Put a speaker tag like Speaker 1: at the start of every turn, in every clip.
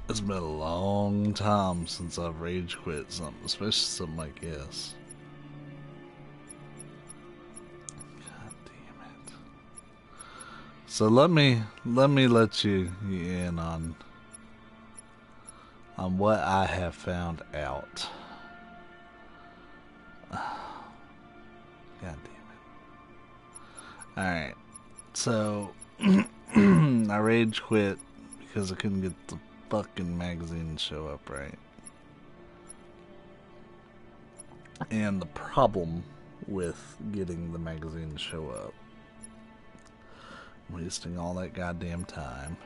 Speaker 1: It's been a long time since I've rage quit something, especially something like this. God damn it. So let me let you in on what I have found out. God damn it. Alright. So I rage quit because I couldn't get the fucking magazine to show up right. And the problem with getting the magazine to show up, wasting all that goddamn time,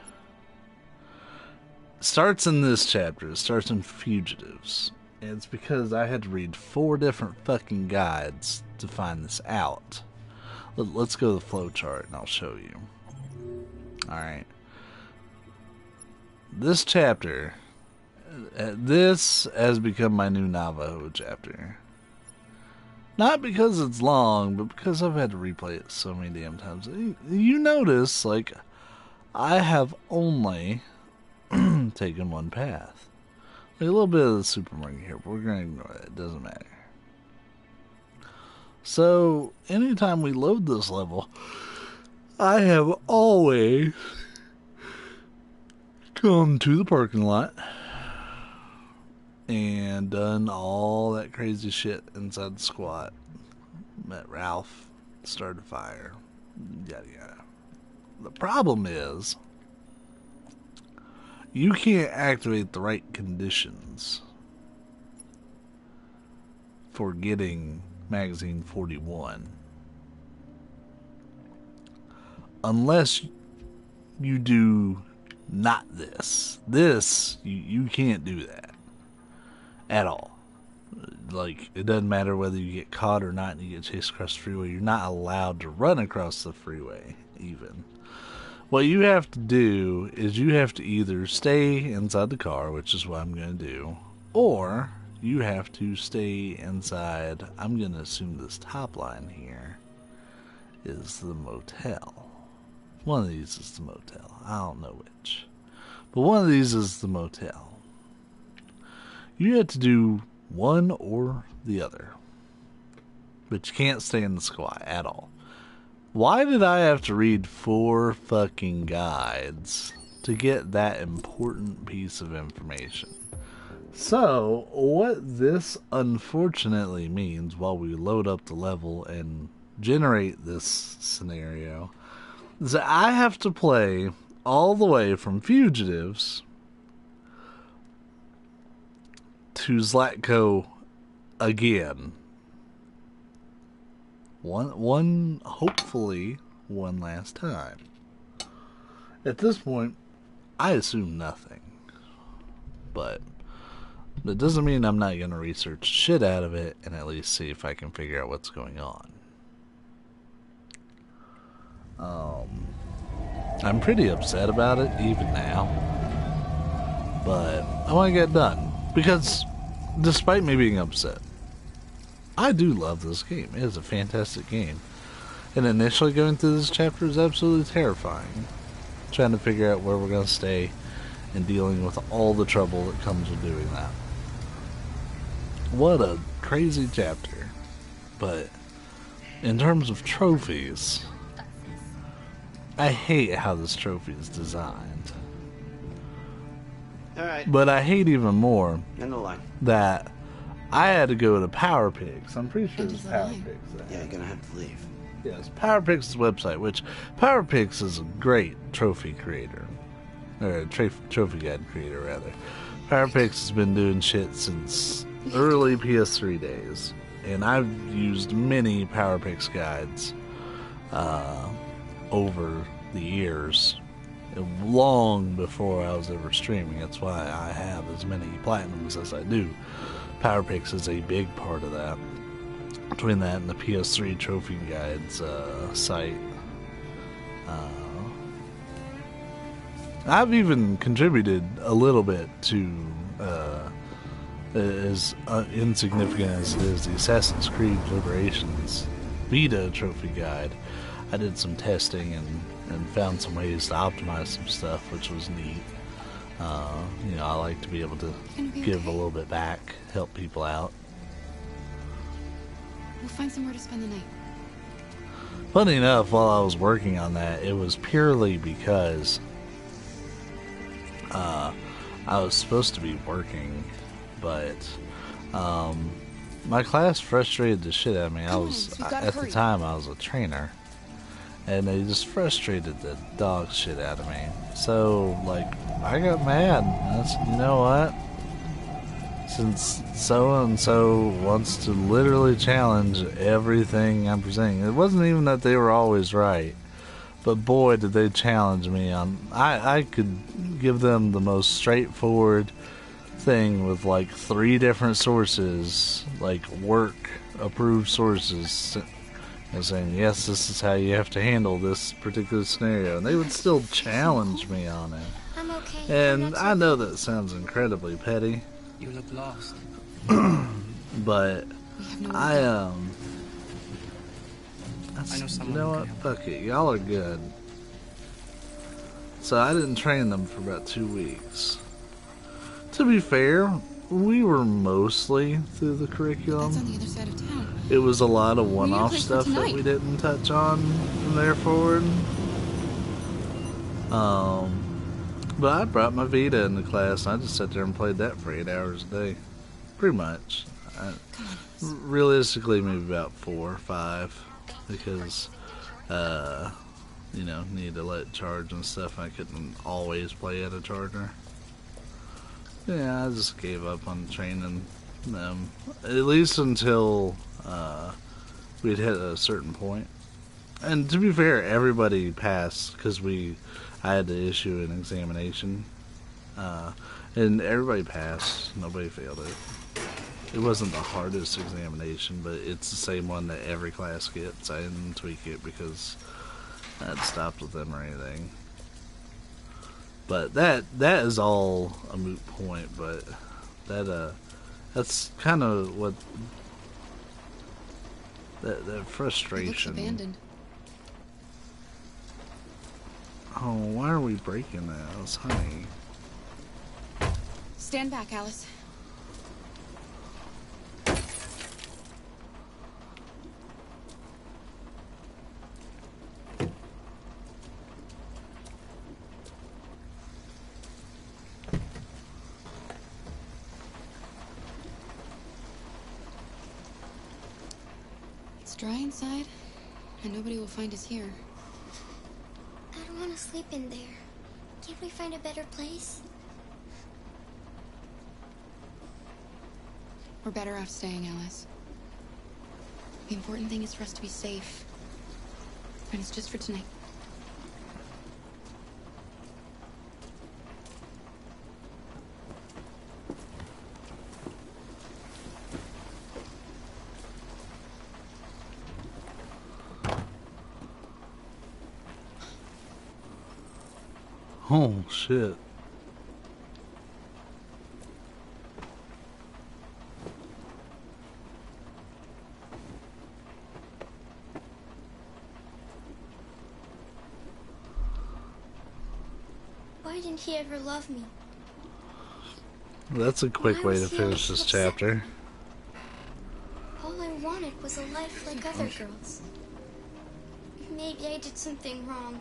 Speaker 1: starts in this chapter. It starts in Fugitives. And it's because I had to read 4 different fucking guides to find this out. Let's go to the flowchart and I'll show you. Alright. This chapter, this has become my new Navajo chapter. Not because it's long, but because I've had to replay it so many damn times. You notice, like, I have only taken one path. Like a little bit of the supermarket here, but we're going to ignore that. It doesn't matter. So, anytime we load this level, I have always gone to the parking lot and done all that crazy shit inside the squat. Met Ralph, started a fire, yada yada. The problem is, you can't activate the right conditions for getting magazine 41 unless you do not this. You can't do that at all. Like, it doesn't matter whether you get caught or not and you get chased across the freeway. You're not allowed to run across the freeway, even. What you have to do is you have to either stay inside the car, which is what I'm going to do, or you have to stay inside. I'm going to assume this top line here is the motel. One of these is the motel. I don't know which. But one of these is the motel. You have to do one or the other. But you can't stay in the squat at all. Why did I have to read 4 fucking guides to get that important piece of information? So, what this unfortunately means while we load up the level and generate this scenario is that I have to play all the way from Fugitives to Zlatko again. Hopefully one last time. At this point, I assume nothing. But that doesn't mean I'm not going to research shit out of it and at least see if I can figure out what's going on. I'm pretty upset about it even now. But I want to get done. Because despite me being upset, I do love this game. It is a fantastic game. And initially going through this chapter is absolutely terrifying. Trying to figure out where we're going to stay and dealing with all the trouble that comes with doing that. What a crazy chapter. But in terms of trophies, I hate how this trophy is designed.
Speaker 2: Alright.
Speaker 1: But I hate even more
Speaker 2: End the line.
Speaker 1: that I had to go to PowerPix. I'm pretty sure it's PowerPix.
Speaker 2: Yeah, you're gonna have to leave.
Speaker 1: Yes, PowerPix's website, which PowerPix is a great trophy creator. Or a trophy guide creator, rather. PowerPix has been doing shit since early PS3 days. And I've used many PowerPix guides over the years. Long before I was ever streaming. That's why I have as many platinums as I do. PowerPix is a big part of that. Between that and the PS3 Trophy Guides site. I've even contributed a little bit to, as insignificant as it is, the Assassin's Creed Liberations Vita Trophy Guide. I did some testing and found some ways to optimize some stuff, which was neat. You know, I like to be able to give a little bit back, help people out.
Speaker 2: We'll find somewhere to spend the night.
Speaker 1: Funny enough, while I was working on that, it was purely because I was supposed to be working, but my class frustrated the shit out of me. At the time I was a trainer, and they just frustrated the dog shit out of me. So, like, I got mad. I said, you know what? Since so-and-so wants to literally challenge everything I'm presenting. It wasn't even that they were always right, but boy, did they challenge me on... I could give them the most straightforward thing with, like, 3 different sources, like, work-approved sources, and saying, yes, this is how you have to handle this particular scenario, and they would still challenge me on it.
Speaker 3: I'm okay.
Speaker 1: And I know that sounds incredibly petty.
Speaker 4: You look lost.
Speaker 1: But
Speaker 4: I know
Speaker 1: you
Speaker 4: someone
Speaker 1: know
Speaker 4: who
Speaker 1: what?
Speaker 4: can help.
Speaker 1: Fuck it, y'all are good. So I didn't train them for about 2 weeks. To be fair, we were mostly through the curriculum.
Speaker 2: That's on the other side of town.
Speaker 1: It was a lot of one-off
Speaker 2: place for
Speaker 1: stuff that
Speaker 2: tonight.
Speaker 1: we didn't touch on from there forward. But I brought my Vita into class, and I just sat there and played that for 8 hours a day. Pretty much. Realistically, maybe about 4 or 5, because, you know, need to let it charge and stuff. I couldn't always play at a charger. Yeah, I just gave up on training them, at least until we'd hit a certain point. And to be fair, everybody passed because I had to issue an examination, and everybody passed. Nobody failed it. It wasn't the hardest examination, but it's the same one that every class gets. I didn't tweak it because I had stopped with them or anything. But that is all a moot point. But that's kind of what that frustration.
Speaker 2: It looks abandoned.
Speaker 1: Oh, why are we breaking this, honey?
Speaker 2: Stand back, Alice. It's dry inside, and nobody will find us here.
Speaker 3: I don't want to sleep in there. Can't we find a better place?
Speaker 2: We're better off staying, Alice. The important thing is for us to be safe. And it's just for tonight.
Speaker 1: Oh, shit.
Speaker 3: Why didn't he ever love me?
Speaker 1: That's a quick way to finish this chapter.
Speaker 3: All I wanted was a life like other girls. Maybe I did something wrong.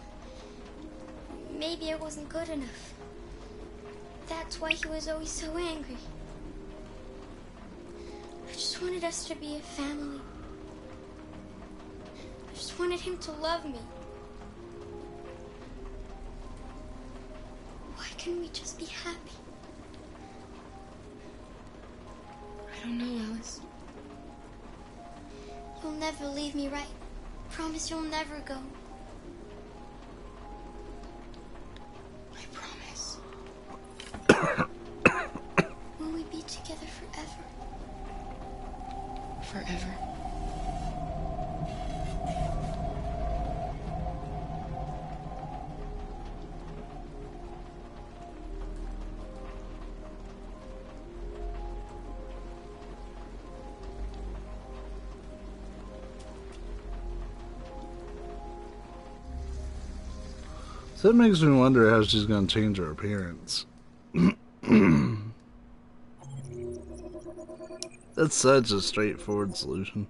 Speaker 3: Maybe I wasn't good enough. That's why he was always so angry. I just wanted us to be a family. I just wanted him to love me. Why can't we just be happy?
Speaker 2: I don't know, Alice.
Speaker 3: You'll never leave me, right? Promise you'll never go.
Speaker 2: I promise.
Speaker 3: Will we be together forever?
Speaker 2: Forever.
Speaker 1: So that makes me wonder how she's going to change her appearance. That's such a straightforward solution.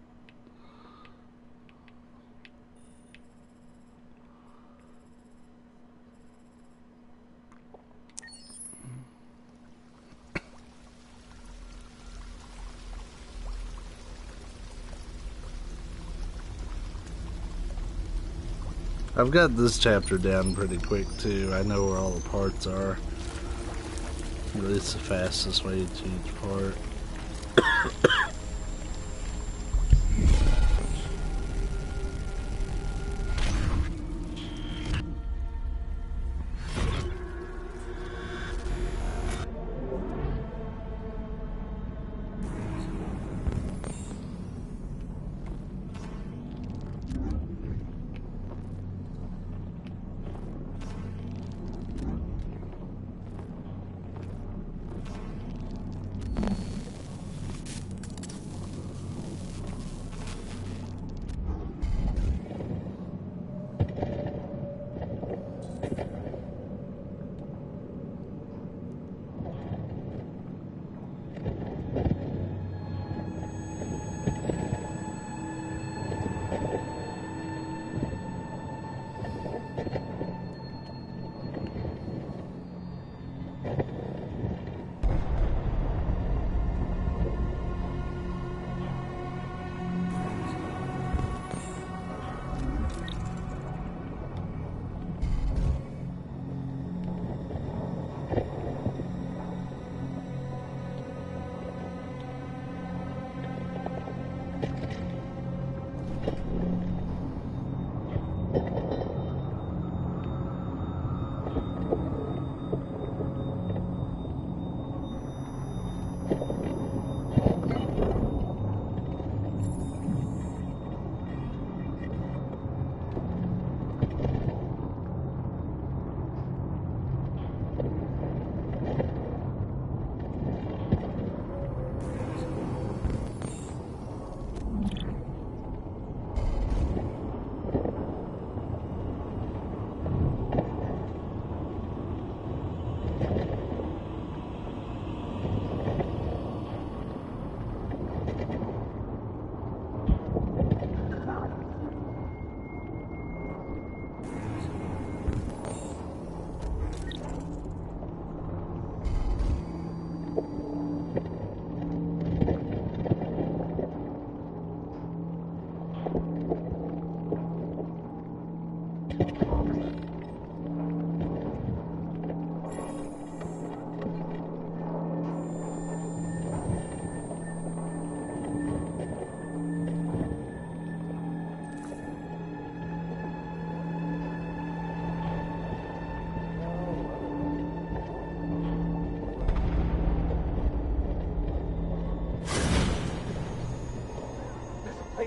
Speaker 1: I've got this chapter down pretty quick too. I know where all the parts are. It's the fastest way to each part.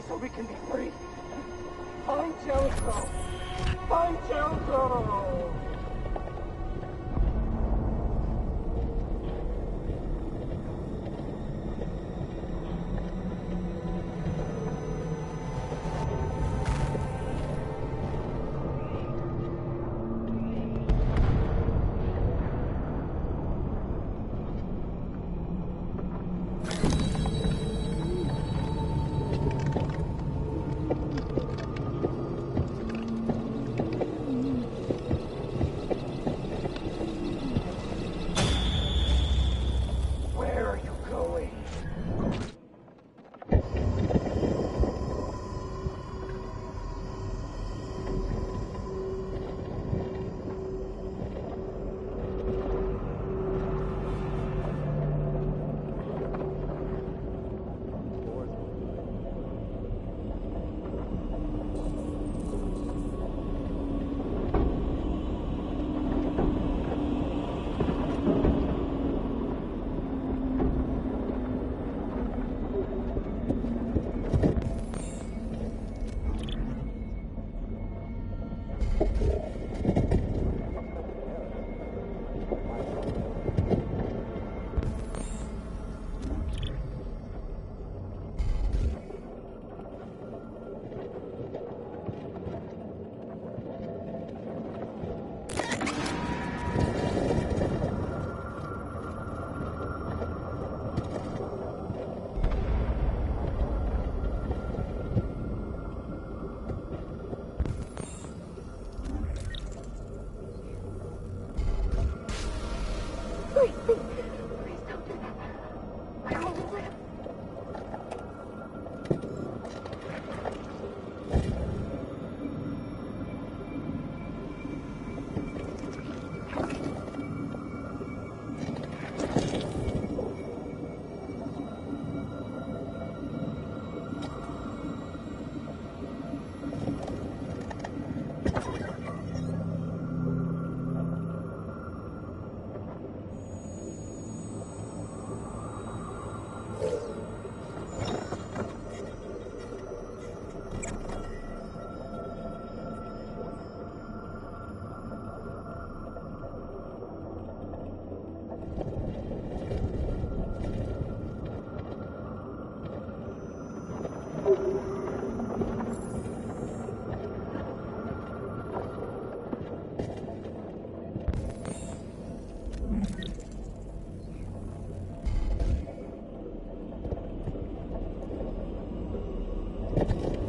Speaker 5: So we can be free. Find Jericho! Find Jericho!
Speaker 3: Please, please, please don't do that. I won't live.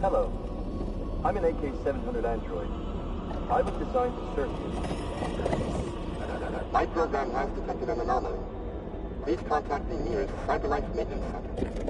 Speaker 6: Hello. I'm an AK-700 android. I was designed to serve you.
Speaker 7: My program has detected an anomaly. Please contact the nearest satellite maintenance center.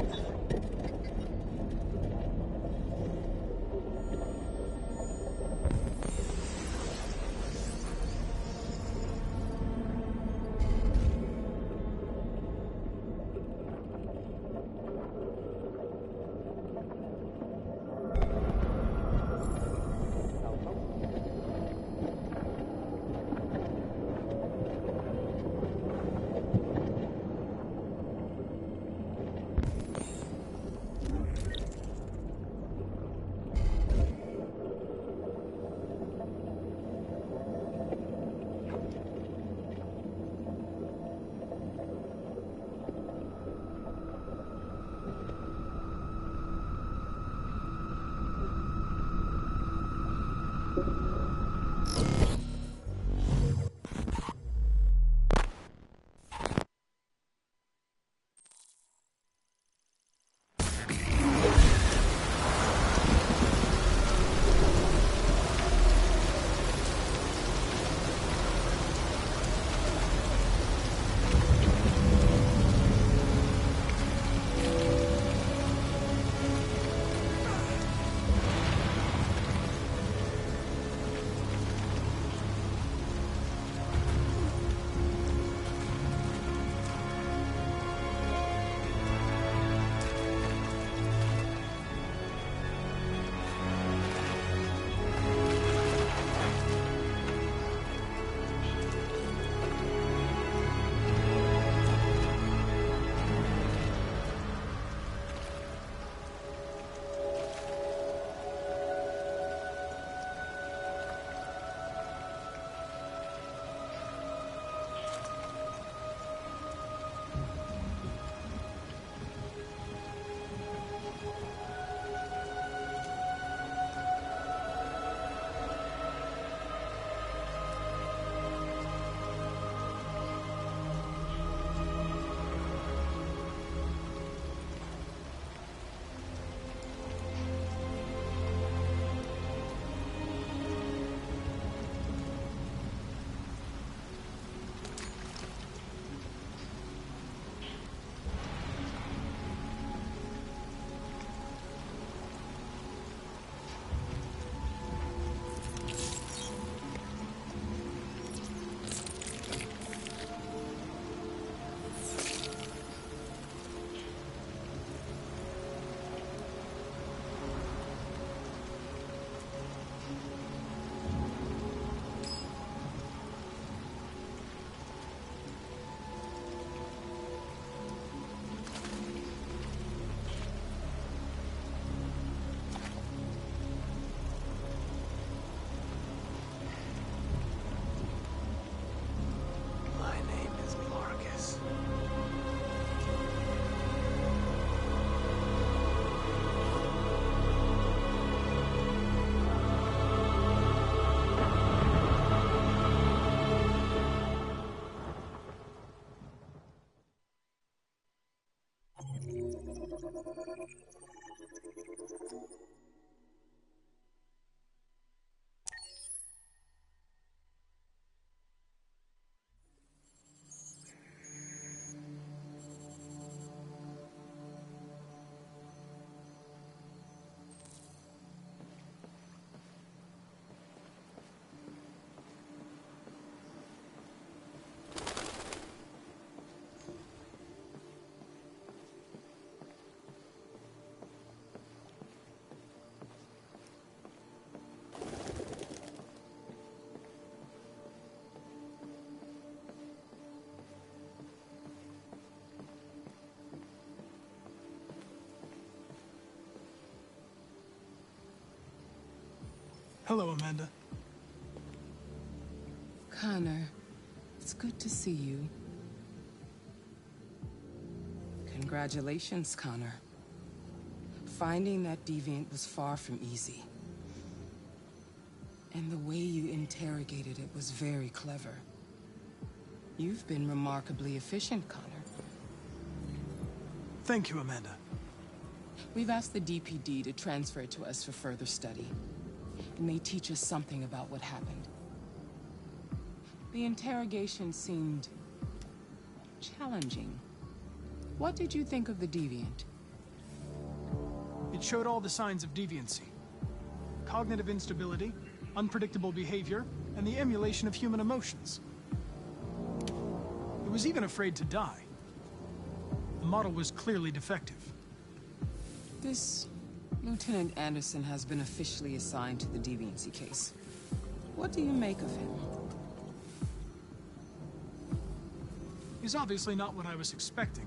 Speaker 8: Hello, Amanda.
Speaker 9: Connor, it's good to see you. Congratulations, Connor. Finding that deviant was far from easy. And the way you interrogated it was very clever. You've been remarkably efficient, Connor.
Speaker 8: Thank you, Amanda.
Speaker 9: We've asked the DPD to transfer it to us for further study. It may teach us something about what happened. The interrogation seemed challenging. What did you think of the deviant?
Speaker 8: It showed all the signs of deviancy. Cognitive instability, unpredictable behavior, and the emulation of human emotions. It was even afraid to die. The model was clearly defective.
Speaker 9: This Lieutenant Anderson has been officially assigned to the deviancy case. What do you make of him?
Speaker 8: He's obviously not what I was expecting.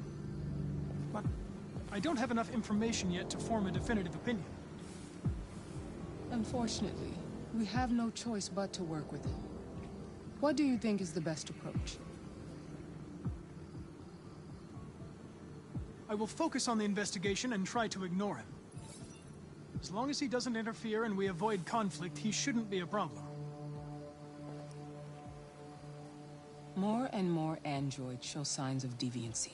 Speaker 8: But I don't have enough information yet to form a definitive opinion.
Speaker 9: Unfortunately, we have no choice but to work with him. What do you think is the best approach?
Speaker 8: I will focus on the investigation and try to ignore him. As long as he doesn't interfere and we avoid conflict, he shouldn't be a problem.
Speaker 9: More and more androids show signs of deviancy.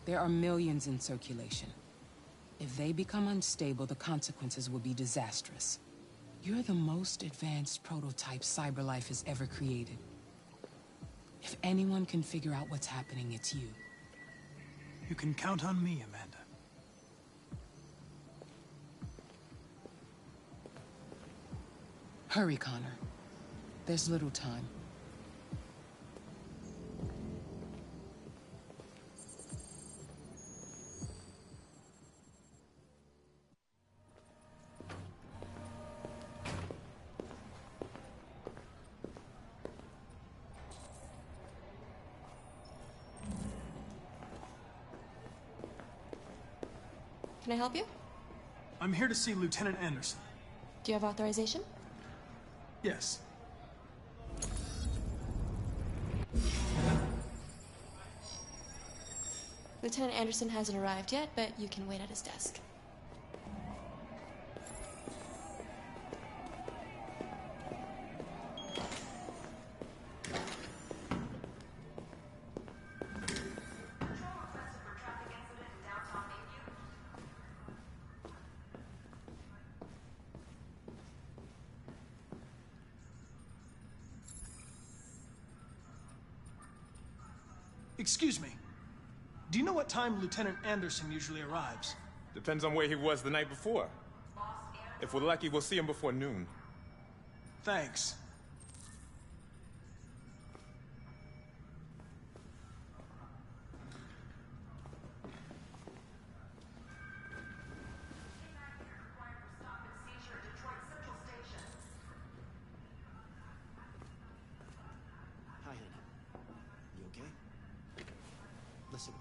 Speaker 9: There are millions in circulation. If they become unstable, the consequences will be disastrous. You're the most advanced prototype CyberLife has ever created. If anyone can figure out what's happening, it's you.
Speaker 8: You can count on me, Amanda.
Speaker 9: Hurry, Connor. There's little time.
Speaker 10: Can I help you?
Speaker 8: I'm here to see Lieutenant Anderson.
Speaker 10: Do you have authorization?
Speaker 8: Yes.
Speaker 10: Lieutenant Anderson hasn't arrived yet, but you can wait at his desk.
Speaker 8: Excuse me. Do you know what time Lieutenant Anderson usually arrives?
Speaker 11: Depends on where he was the night before. If we're lucky, we'll see him before noon.
Speaker 8: Thanks.
Speaker 12: Hi, honey. You okay? Listen.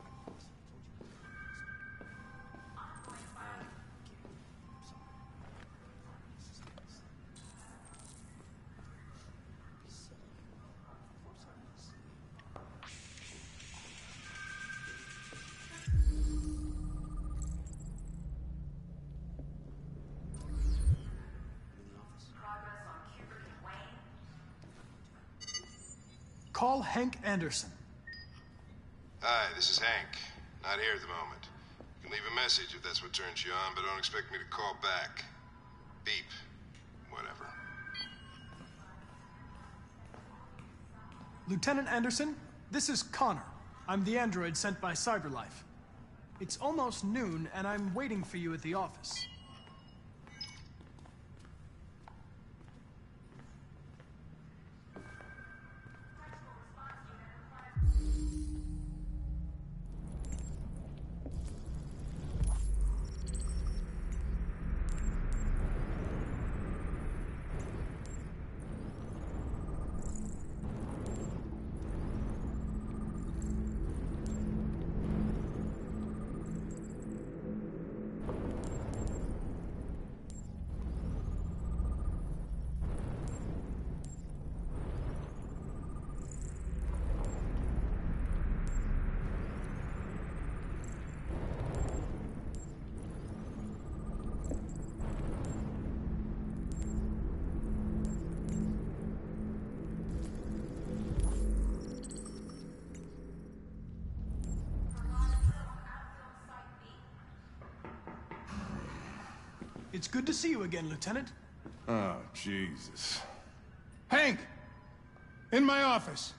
Speaker 8: Call Hank Anderson.
Speaker 13: Hi, this is Hank. Not here at the moment. You can leave a message if that's what turns you on, but don't expect me to call back. Beep. Whatever.
Speaker 8: Lieutenant Anderson, this is Connor. I'm the android sent by CyberLife. It's almost noon, and I'm waiting for you at the office. It's good to see you again, Lieutenant.
Speaker 14: Oh, Jesus.
Speaker 8: Hank! In my office.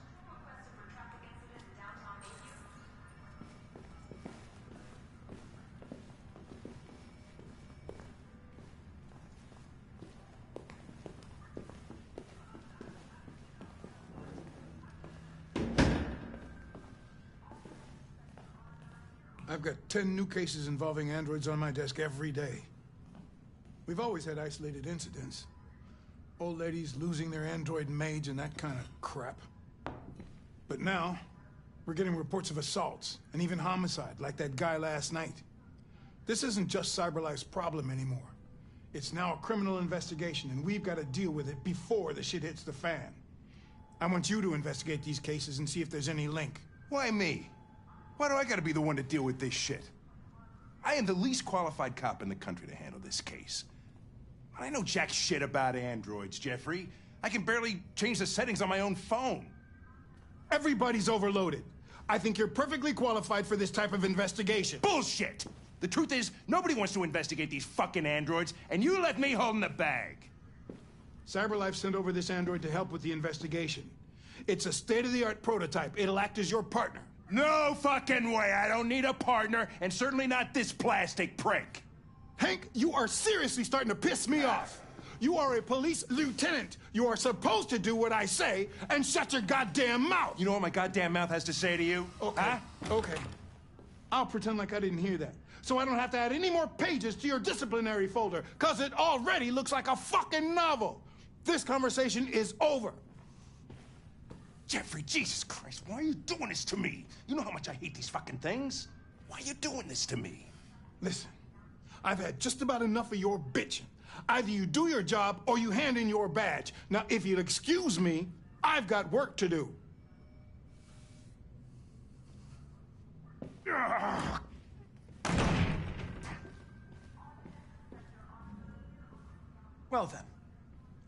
Speaker 8: I've got 10 new cases involving androids on my desk every day. We've always had isolated incidents. Old ladies losing their android maids and that kind of crap. But now, we're getting reports of assaults and even homicide, like that guy last night. This isn't just CyberLife's problem anymore. It's now a criminal investigation, and we've got to deal with it before the shit hits the fan. I want you to investigate these cases and see if there's any link.
Speaker 14: Why me? Why do I gotta be the one to deal with this shit? I am the least qualified cop in the country to handle this case. I know jack shit about androids, Jeffrey. I can barely change the settings on my own phone.
Speaker 8: Everybody's overloaded. I think you're perfectly qualified for this type of investigation.
Speaker 14: Bullshit! The truth is, nobody wants to investigate these fucking androids, and you left me holding the bag.
Speaker 8: CyberLife sent over this android to help with the investigation. It's a state-of-the-art prototype. It'll act as your partner.
Speaker 14: No fucking way! I don't need a partner, and certainly not this plastic prick.
Speaker 8: Hank, you are seriously starting to piss me off. You are a police lieutenant. You are supposed to do what I say and shut your goddamn mouth.
Speaker 14: You know what my goddamn mouth has to say to you?
Speaker 8: Okay,
Speaker 14: huh?
Speaker 8: Okay. I'll pretend like I didn't hear that, so I don't have to add any more pages to your disciplinary folder, because it already looks like a fucking novel. This conversation is over.
Speaker 14: Jeffrey, Jesus Christ, why are you doing this to me? You know how much I hate these fucking things. Why are you doing this to me?
Speaker 8: Listen, I've had just about enough of your bitching. Either you do your job or you hand in your badge. Now, if you'll excuse me, I've got work to do. Well then,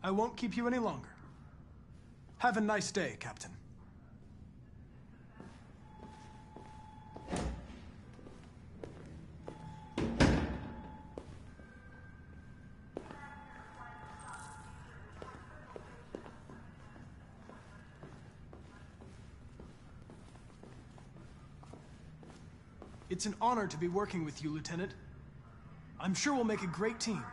Speaker 8: I won't keep you any longer. Have a nice day, Captain. It's an honor to be working with you, Lieutenant. I'm sure we'll make a great team.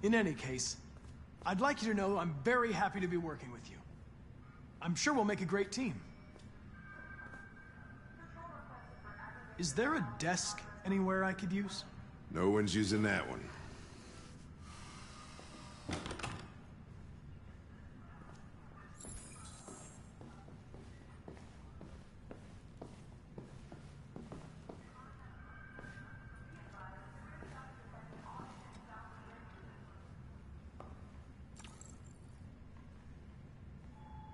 Speaker 8: In any case, I'd like you to know I'm very happy to be working with you. I'm sure we'll make a great team. Is there a desk anywhere I could use?
Speaker 13: No one's using that one.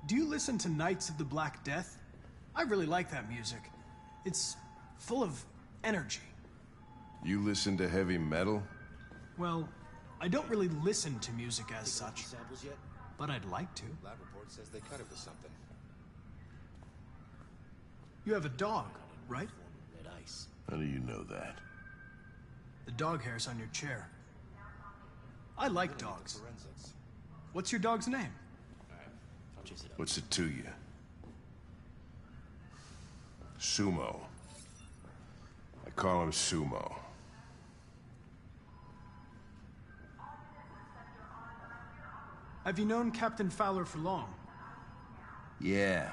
Speaker 8: Do you listen to Knights of the Black Death? I really like that music. It's full of energy.
Speaker 13: You listen to heavy metal?
Speaker 8: Well, I don't really listen to music as such, but I'd like to.
Speaker 12: Lab report says they cut it with something.
Speaker 8: You have a dog, right?
Speaker 12: Red ice.
Speaker 13: How do you know that?
Speaker 8: The dog hair's on your chair. I like dogs. What's your dog's name?
Speaker 13: What's it to you? Sumo. I call him Sumo.
Speaker 8: Have you known Captain Fowler for long?
Speaker 13: Yeah.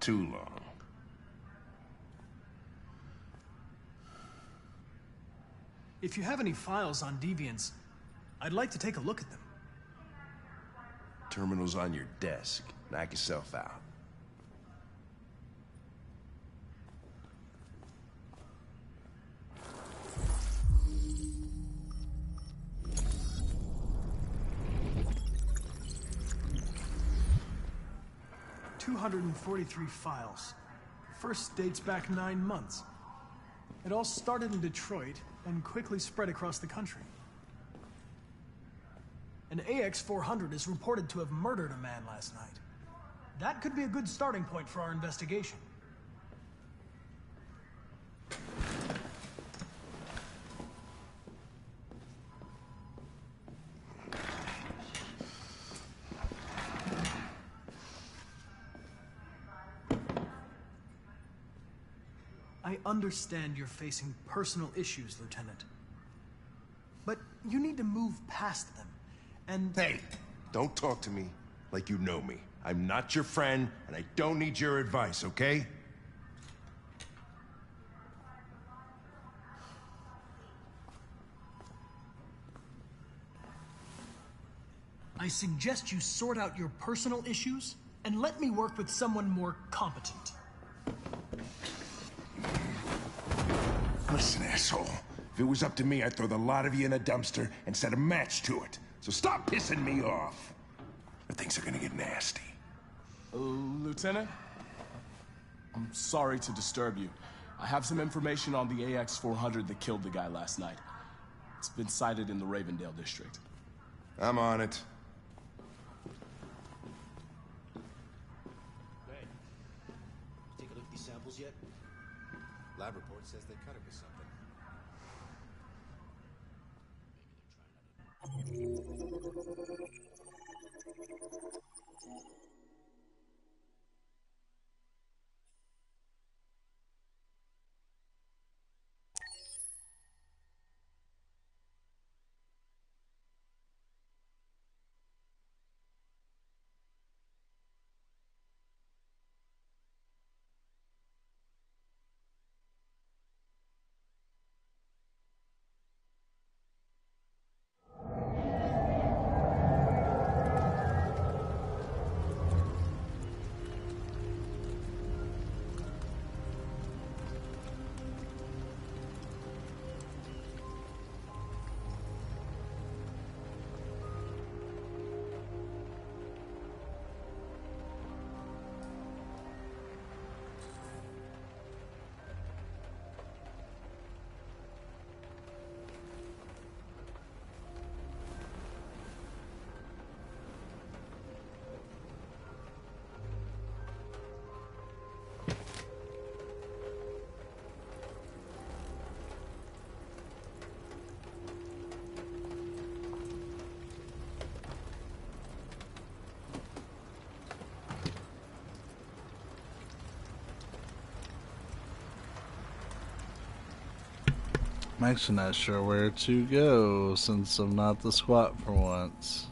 Speaker 13: Too long.
Speaker 8: If you have any files on Deviants, I'd like to take a look at them.
Speaker 13: Terminal's on your desk. Knock yourself out.
Speaker 8: $243 files. First dates back 9 months. It all started in Detroit and quickly spread across the country. An AX-400 is reported to have murdered a man last night. That could be a good starting point for our investigation.
Speaker 15: I understand you're facing personal issues, Lieutenant. But you need to move past them, and...
Speaker 14: Hey, don't talk to me like you know me. I'm not your friend, and I don't need your advice, okay?
Speaker 15: I suggest you sort out your personal issues, and let me work with someone more competent.
Speaker 14: Listen, asshole. If it was up to me, I'd throw the lot of you in a dumpster and set a match to it. So stop pissing me off. Or things are gonna get nasty.
Speaker 16: Lieutenant? I'm sorry to disturb you. I have some information on the AX-400 that killed the guy last night. It's been sighted in the Ravendale district.
Speaker 14: I'm on it.
Speaker 12: Hey, take a look at these samples yet? Lab report says they cut it with something.
Speaker 1: I'm actually not sure where to go since I'm not the squat for once.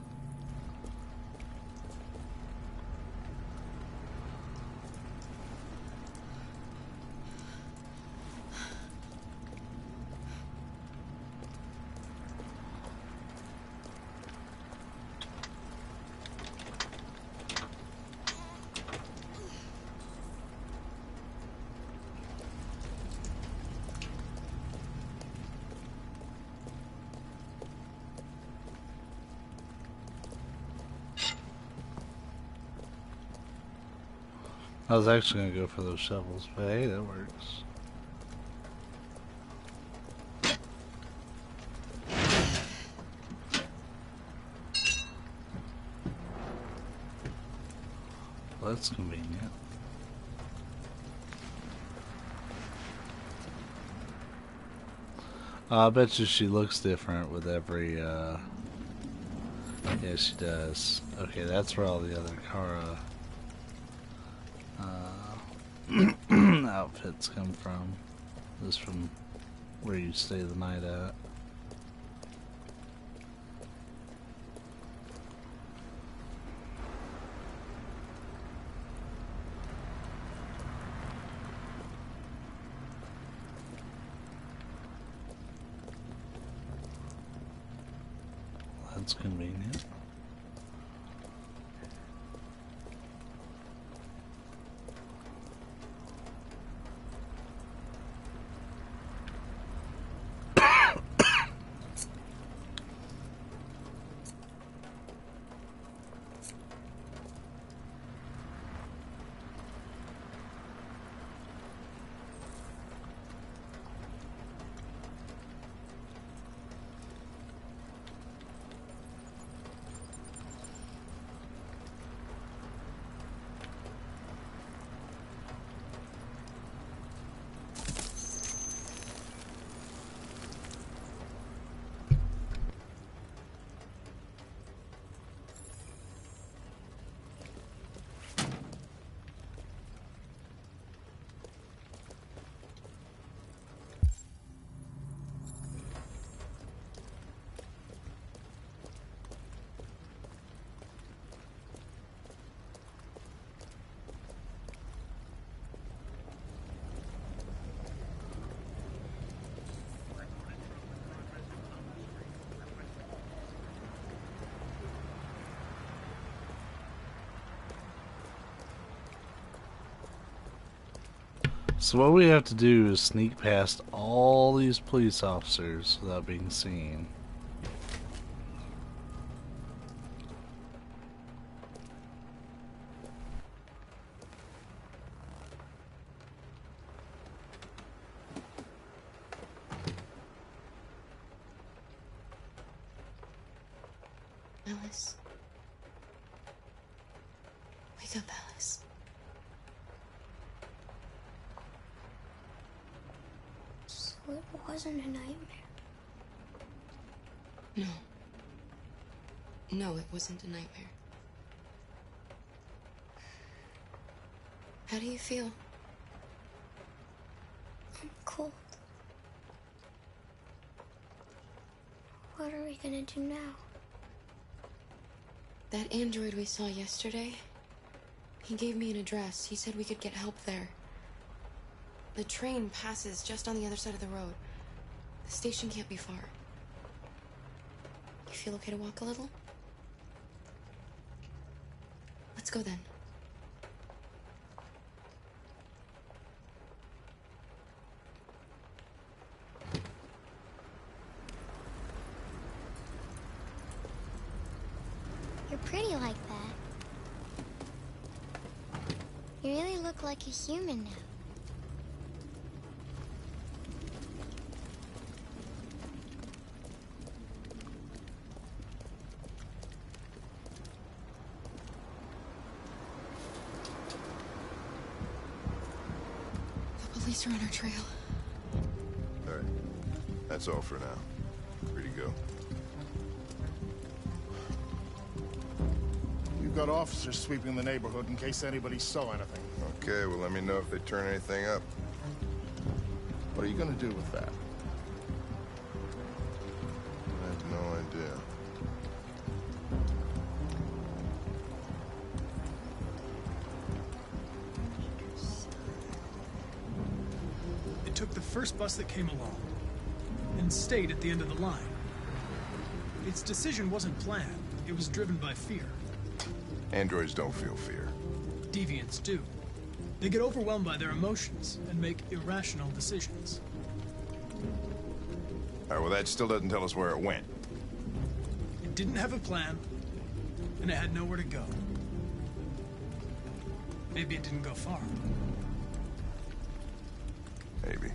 Speaker 1: I was actually going to go for those shovels, but hey, that works. Well, that's convenient. I bet you she looks different with every, yeah, she does. Okay, that's where all the other Kara outfits come from. This is from where you stay the night at. That's convenient. So what we have to do is sneak past all these police officers without being seen.
Speaker 2: Alice. Wake up, Alice.
Speaker 3: So it wasn't a nightmare.
Speaker 2: No. No, it wasn't a nightmare. How do you feel?
Speaker 3: I'm cold. What are we gonna do now?
Speaker 2: That android we saw yesterday, he gave me an address. He said we could get help there. The train passes just on the other side of the road. The station can't be far. You feel okay to walk a little? Let's go then.
Speaker 3: You're pretty like that. You really look like a human now.
Speaker 2: The police are on our trail.
Speaker 13: All right. That's all for now. Free to go.
Speaker 17: You've got officers sweeping the neighborhood in case anybody saw anything.
Speaker 13: Okay, well, let me know if they turn anything up.
Speaker 17: What are you gonna do with that?
Speaker 13: I have no idea.
Speaker 15: It took the first bus that came along and stayed at the end of the line. Its decision wasn't planned. It was driven by fear.
Speaker 13: Androids don't feel fear.
Speaker 15: Deviants do. They get overwhelmed by their emotions and make irrational decisions.
Speaker 13: All right, well, that still doesn't tell us where it went.
Speaker 15: It didn't have a plan, and it had nowhere to go. Maybe it didn't go far.
Speaker 13: Maybe.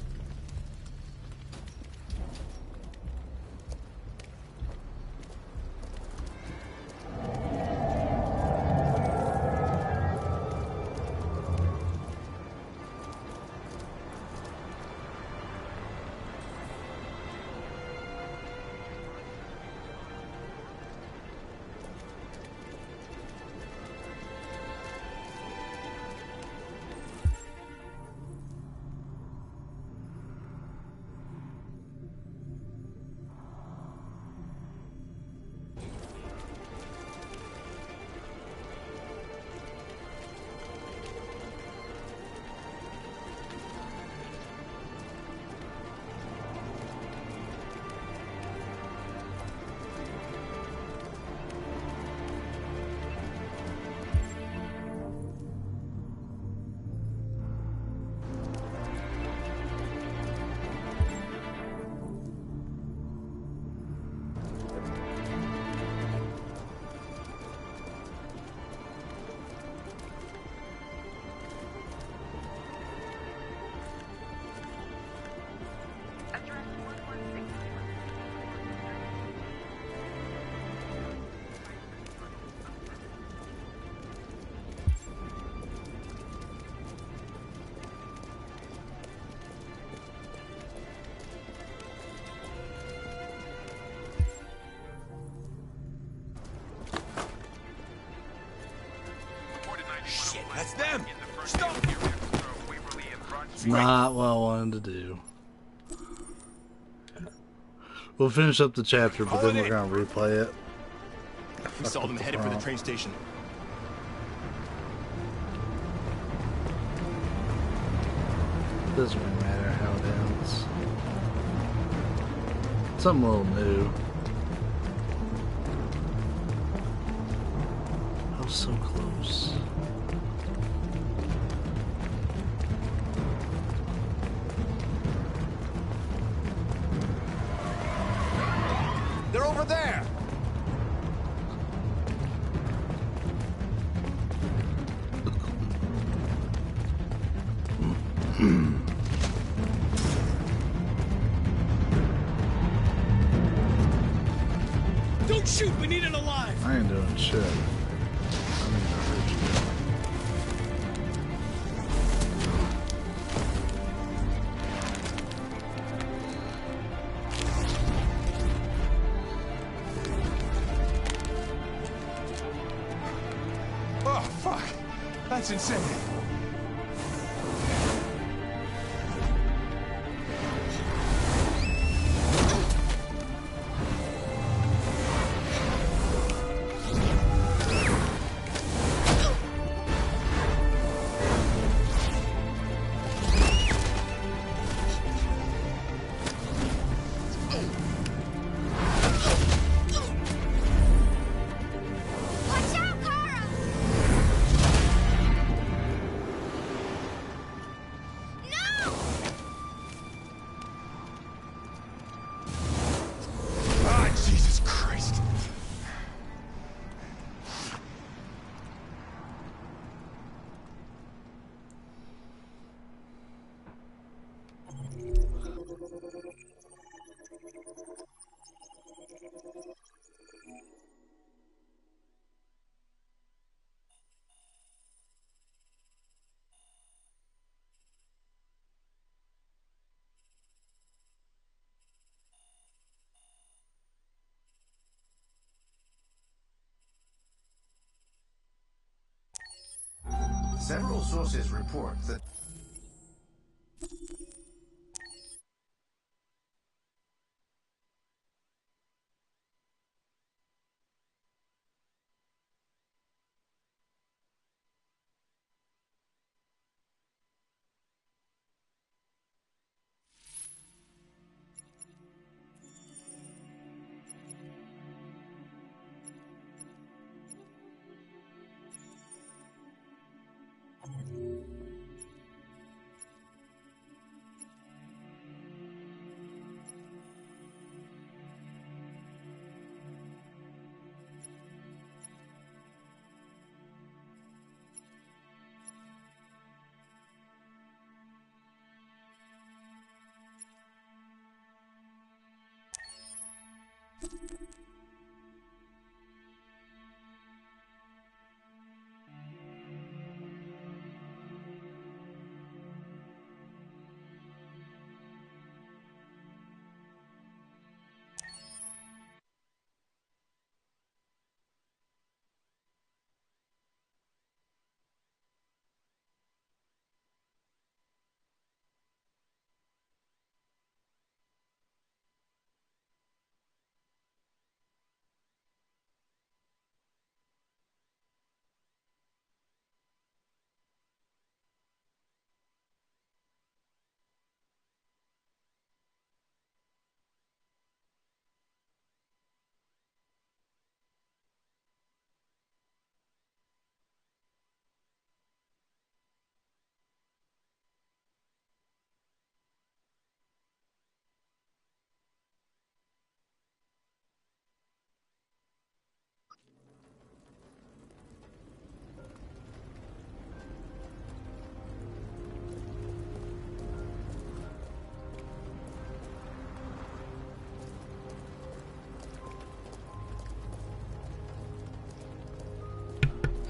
Speaker 14: Shit, that's them! Stop!
Speaker 1: Not what I wanted to do. We'll finish up the chapter, but then we're gonna replay it.
Speaker 12: We saw them headed for the train station.
Speaker 1: Doesn't really matter how it ends. Something a little new. I was so close.
Speaker 15: Shoot, we need it alive!
Speaker 1: I ain't doing shit. I need to hurt you.
Speaker 14: Oh, fuck. That's insane.
Speaker 18: Several sources report that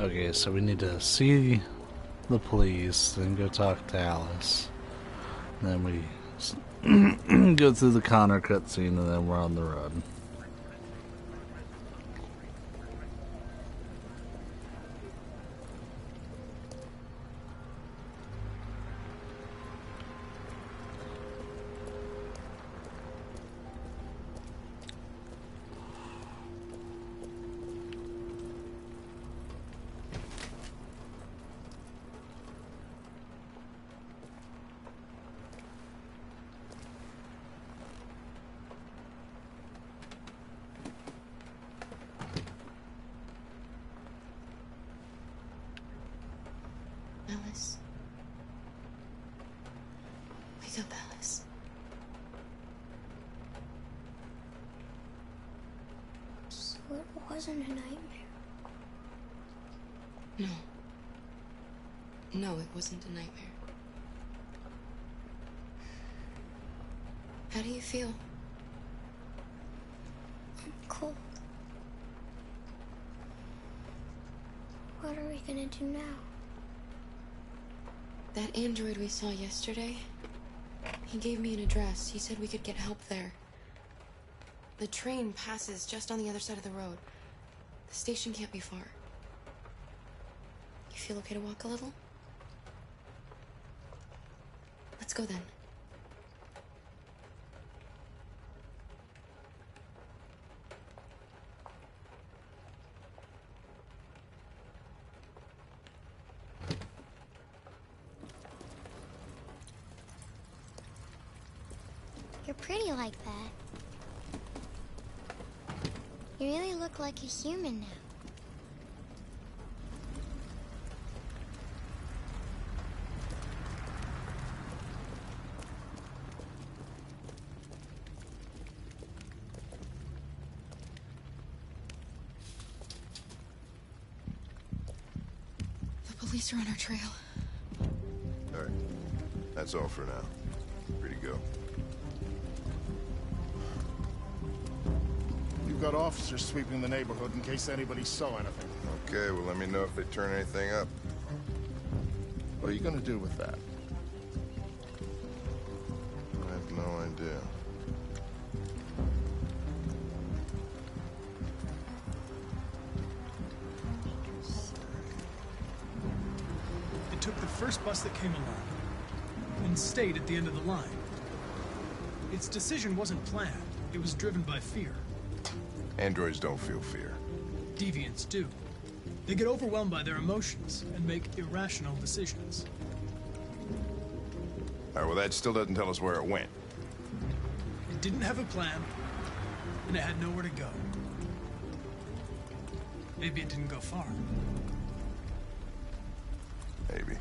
Speaker 1: Okay, so we need to see the police, then go talk to Alice. Then we go through the Connor cutscene, and then we're on the road.
Speaker 2: Alice. Wake up, Alice.
Speaker 3: So it wasn't a nightmare.
Speaker 2: No. No, it wasn't a nightmare. How do you feel?
Speaker 3: I'm cold. we gonna do now?
Speaker 2: That android we saw yesterday, he gave me an address. He said we could get help there. The train passes just on the other side of the road. The station can't be far. You feel okay to walk a little? Let's go then.
Speaker 3: You're pretty like that. You really look like a human now.
Speaker 2: The police are on our trail.
Speaker 13: All right. That's all for now. Free to go.
Speaker 17: You've got officers sweeping the neighborhood in case anybody saw anything.
Speaker 13: Okay, well, let me know if they turn anything up.
Speaker 17: What are you gonna do with that?
Speaker 13: I have no idea.
Speaker 15: It took the first bus that came along and stayed at the end of the line. Its decision wasn't planned. It was driven by fear.
Speaker 13: Androids don't feel fear.
Speaker 15: Deviants do. They get overwhelmed by their emotions and make irrational decisions.
Speaker 13: All right, well, that still doesn't tell us where it went.
Speaker 15: It didn't have a plan, and it had nowhere to go. Maybe it didn't go far.
Speaker 13: Maybe.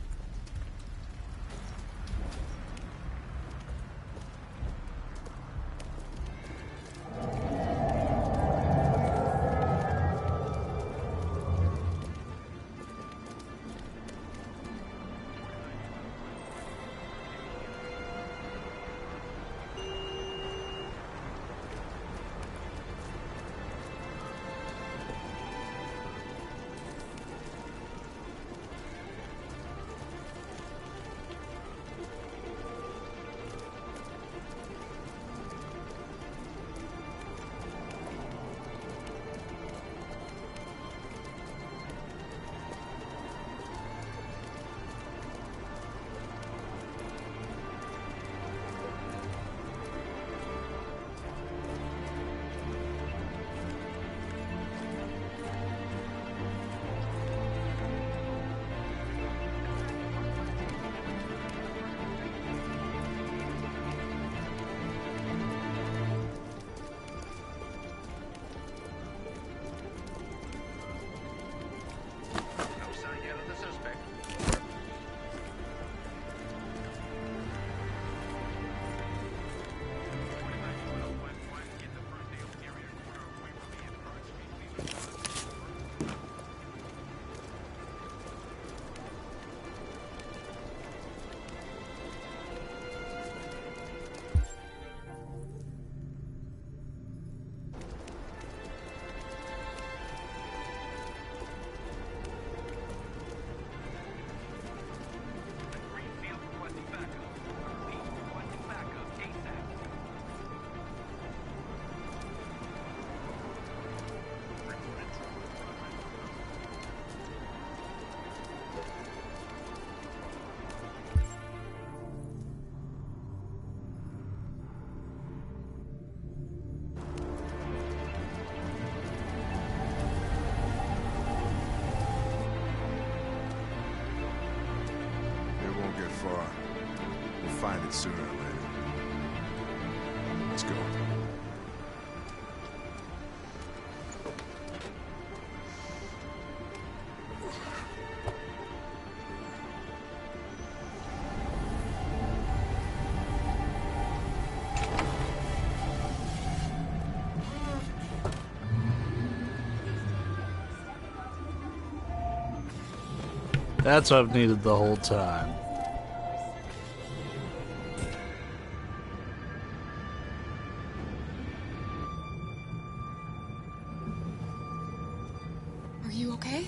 Speaker 13: Far. We'll find it sooner or later. Let's go.
Speaker 1: That's what I've needed the whole time.
Speaker 2: Are you okay?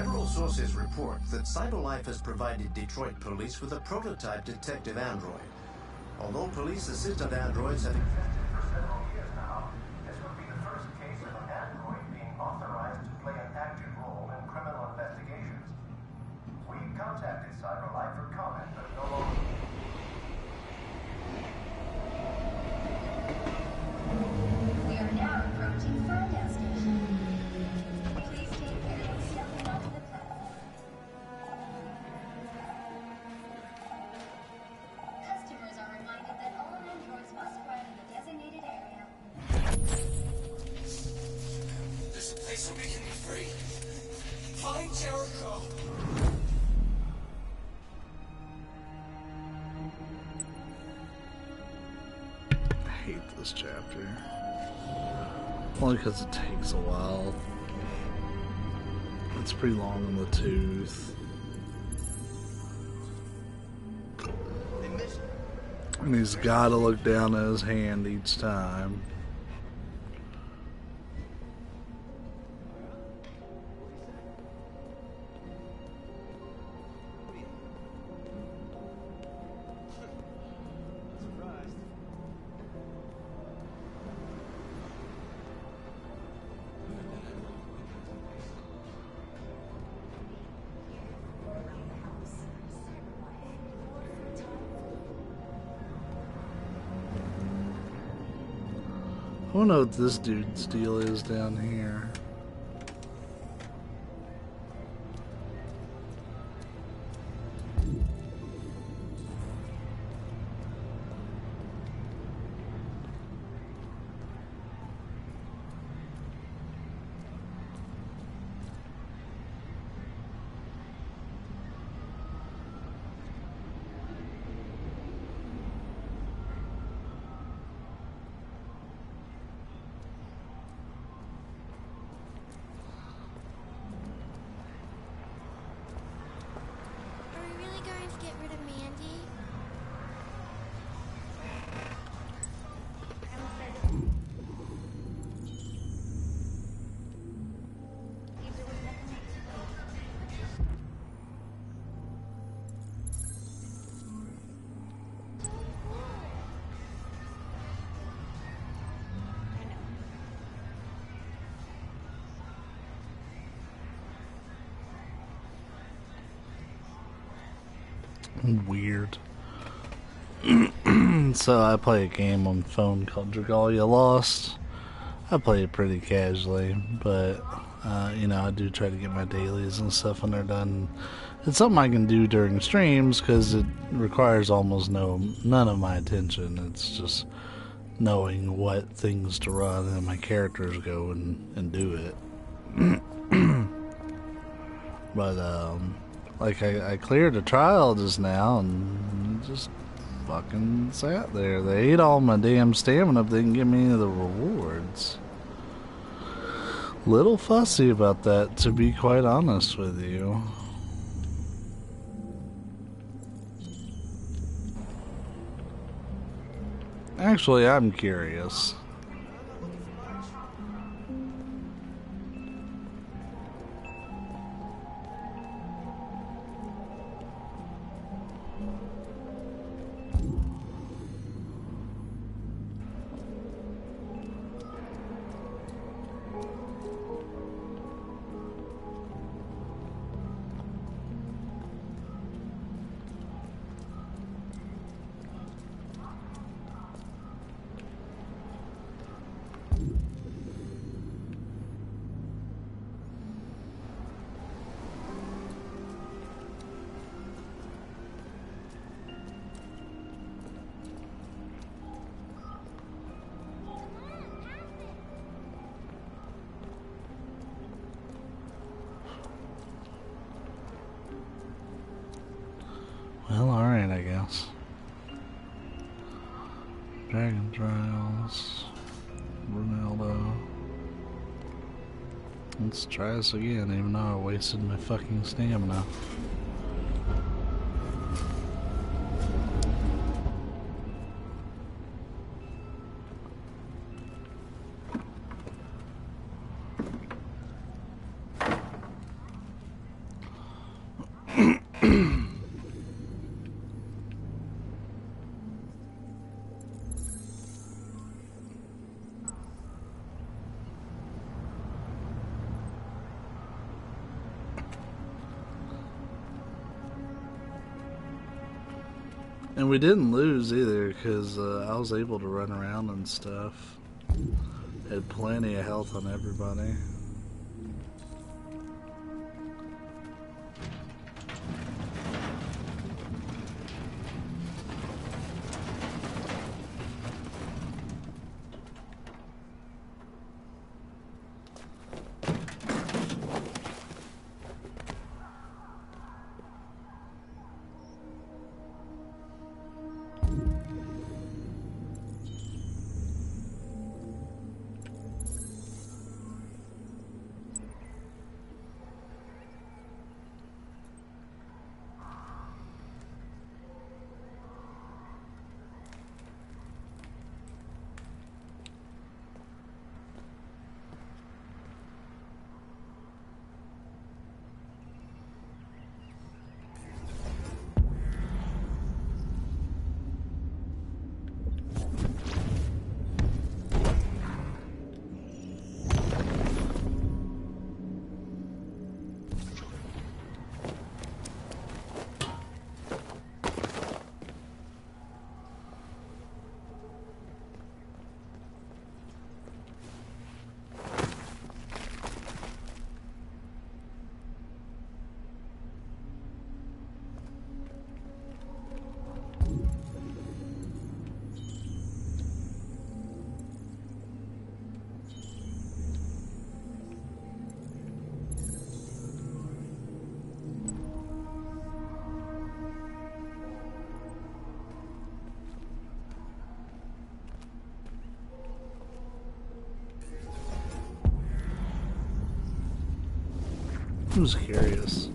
Speaker 18: Several sources report that CyberLife has provided Detroit police with a prototype detective android. Although police assistant androids have existed for several years now, this would be the first case of an android being authorized to play an active role in criminal investigations. We've contacted CyberLife for comment, but no longer.
Speaker 19: We are now approaching Ferndale Station. Please take care of stepping onto the platform. Customers are reminded that all androids must ride in the designated area.
Speaker 5: There's a place where we can be free. Find Jericho.
Speaker 1: I hate this chapter. Only because it takes a while. It's pretty long in the tooth. And he's gotta look down at his hand each time. I don't know what this dude's deal is down here.
Speaker 3: Are we really going to get rid of Mandy?
Speaker 1: Weird. So I play a game on phone called Dragalia Lost. I play it pretty casually, but you know, I do try to get my dailies and stuff when they're done. It's something I can do during streams because it requires almost none of my attention. It's just knowing what things to run and my characters go and do it. But like I cleared a trial just now and just fucking sat there. They ate all my damn stamina, but they didn't give me any of the rewards. Little fussy about that, to be quite honest with you. Actually, I'm curious. Well, alright, I guess. Dragon Trials. Ronaldo. Let's try this again, even though I wasted my fucking stamina. And we didn't lose either, because I was able to run around and stuff. Had plenty of health on everybody. I was curious.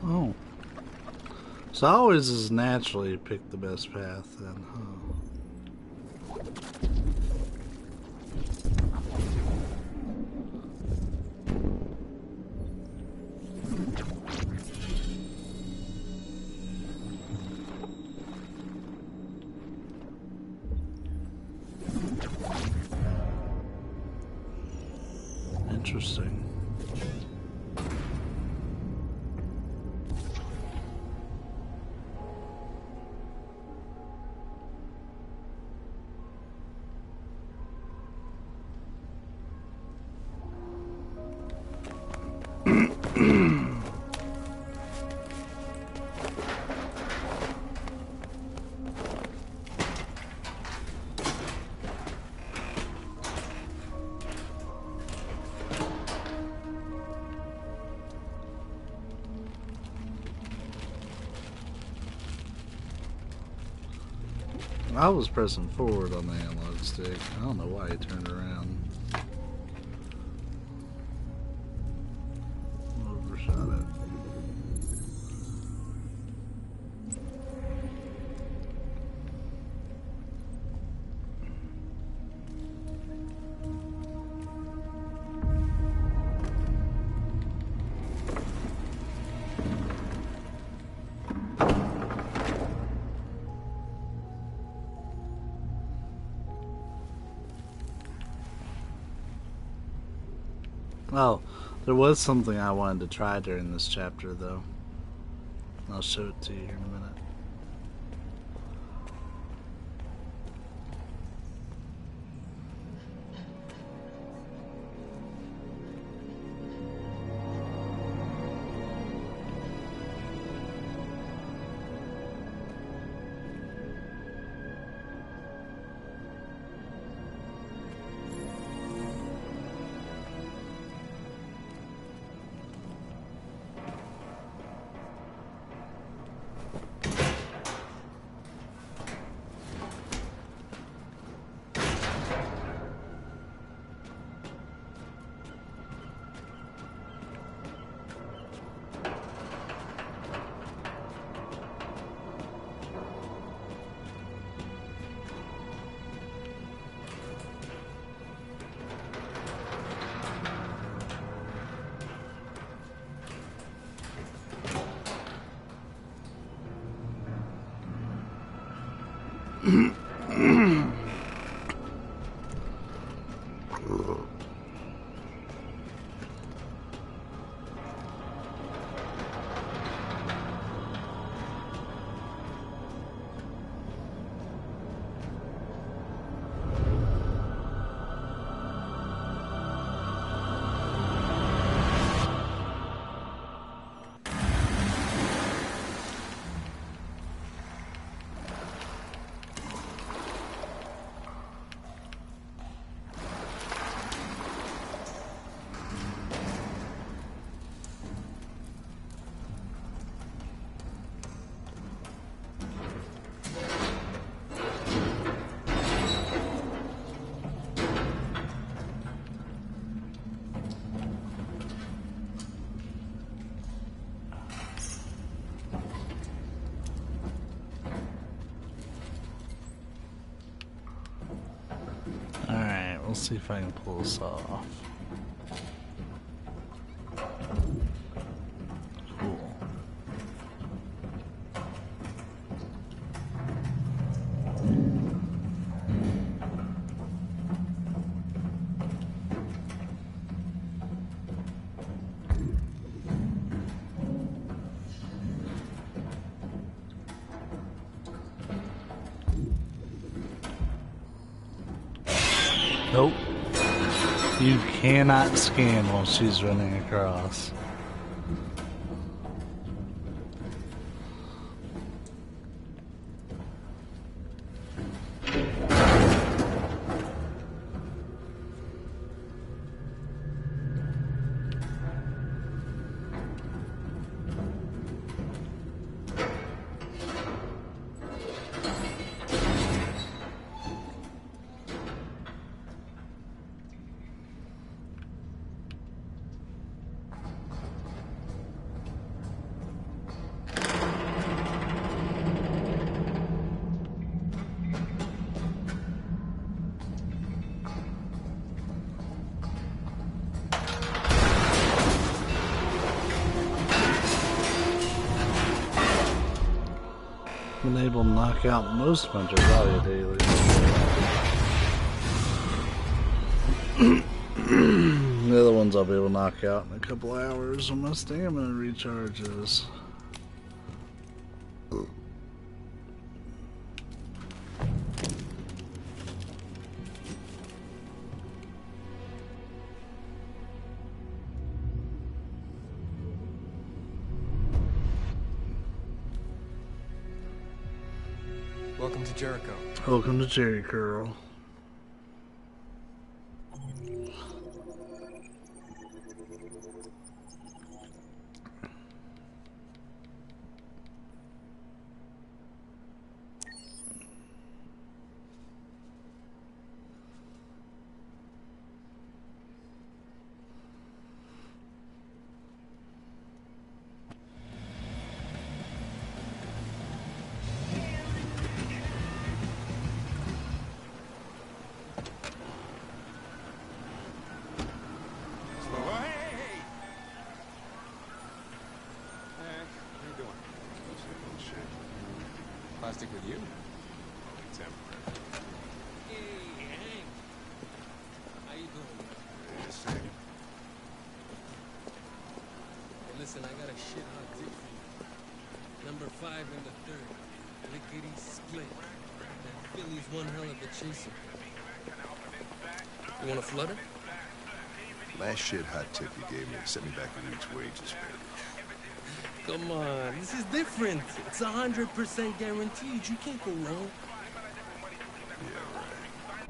Speaker 1: Oh. So I always just naturally pick the best path then, huh? Interesting. I was pressing forward on the analog stick. I don't know why he turned around. Overshot it. Oh, there was something I wanted to try during this chapter, though. I'll show it to you here in a minute. Alright, we'll see if I can pull this off. Cool. Nope. You cannot scan while she's running across. Been able to knock out most of my Javalia daily. The other ones I'll be able to knock out in a couple hours when my stamina recharges.
Speaker 20: Welcome to Jericho.
Speaker 1: Welcome to Jericho.
Speaker 20: Plastic with you?
Speaker 5: Hey, Hank. How you doing?
Speaker 13: Yes, Hank.
Speaker 5: Hey, listen, I got a shit hot tip for you. Number 5 and the 3rd. Lickety split. That Philly's one hell of a chaser. You want a flutter?
Speaker 13: Last shit hot tip you gave me sent me back a week's wages, baby.
Speaker 5: Come on, this is different. It's 100% guaranteed. You can't go wrong.
Speaker 13: Yeah, right.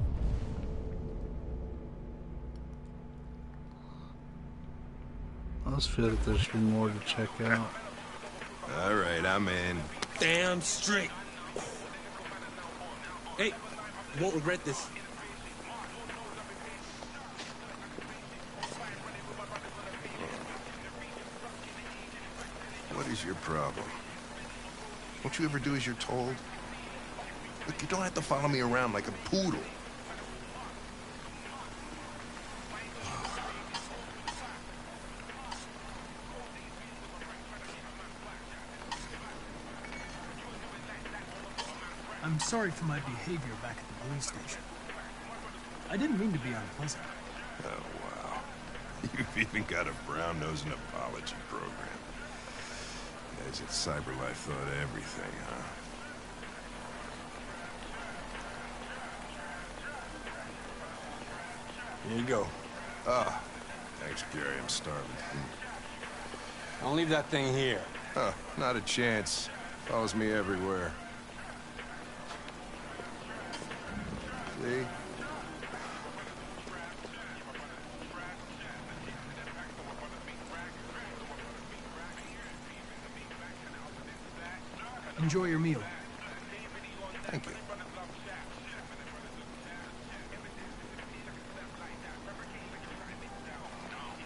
Speaker 1: I just feel like there should be more to check out.
Speaker 13: All right, I'm in.
Speaker 5: Damn straight. Hey, you won't regret this.
Speaker 13: What is your problem? Don't you ever do as you're told? Look, you don't have to follow me around like a poodle.
Speaker 15: I'm sorry for my behavior back at the police station. I didn't mean to be unpleasant.
Speaker 13: Oh, wow. You've even got a brown-nosing apology program. Guys at CyberLife thought of everything, huh? Here you go. Ah, thanks, Gary. I'm starving.
Speaker 20: Don't leave that thing here.
Speaker 13: Huh, not a chance. Follows me everywhere. See?
Speaker 15: Enjoy your meal.
Speaker 13: Thank you.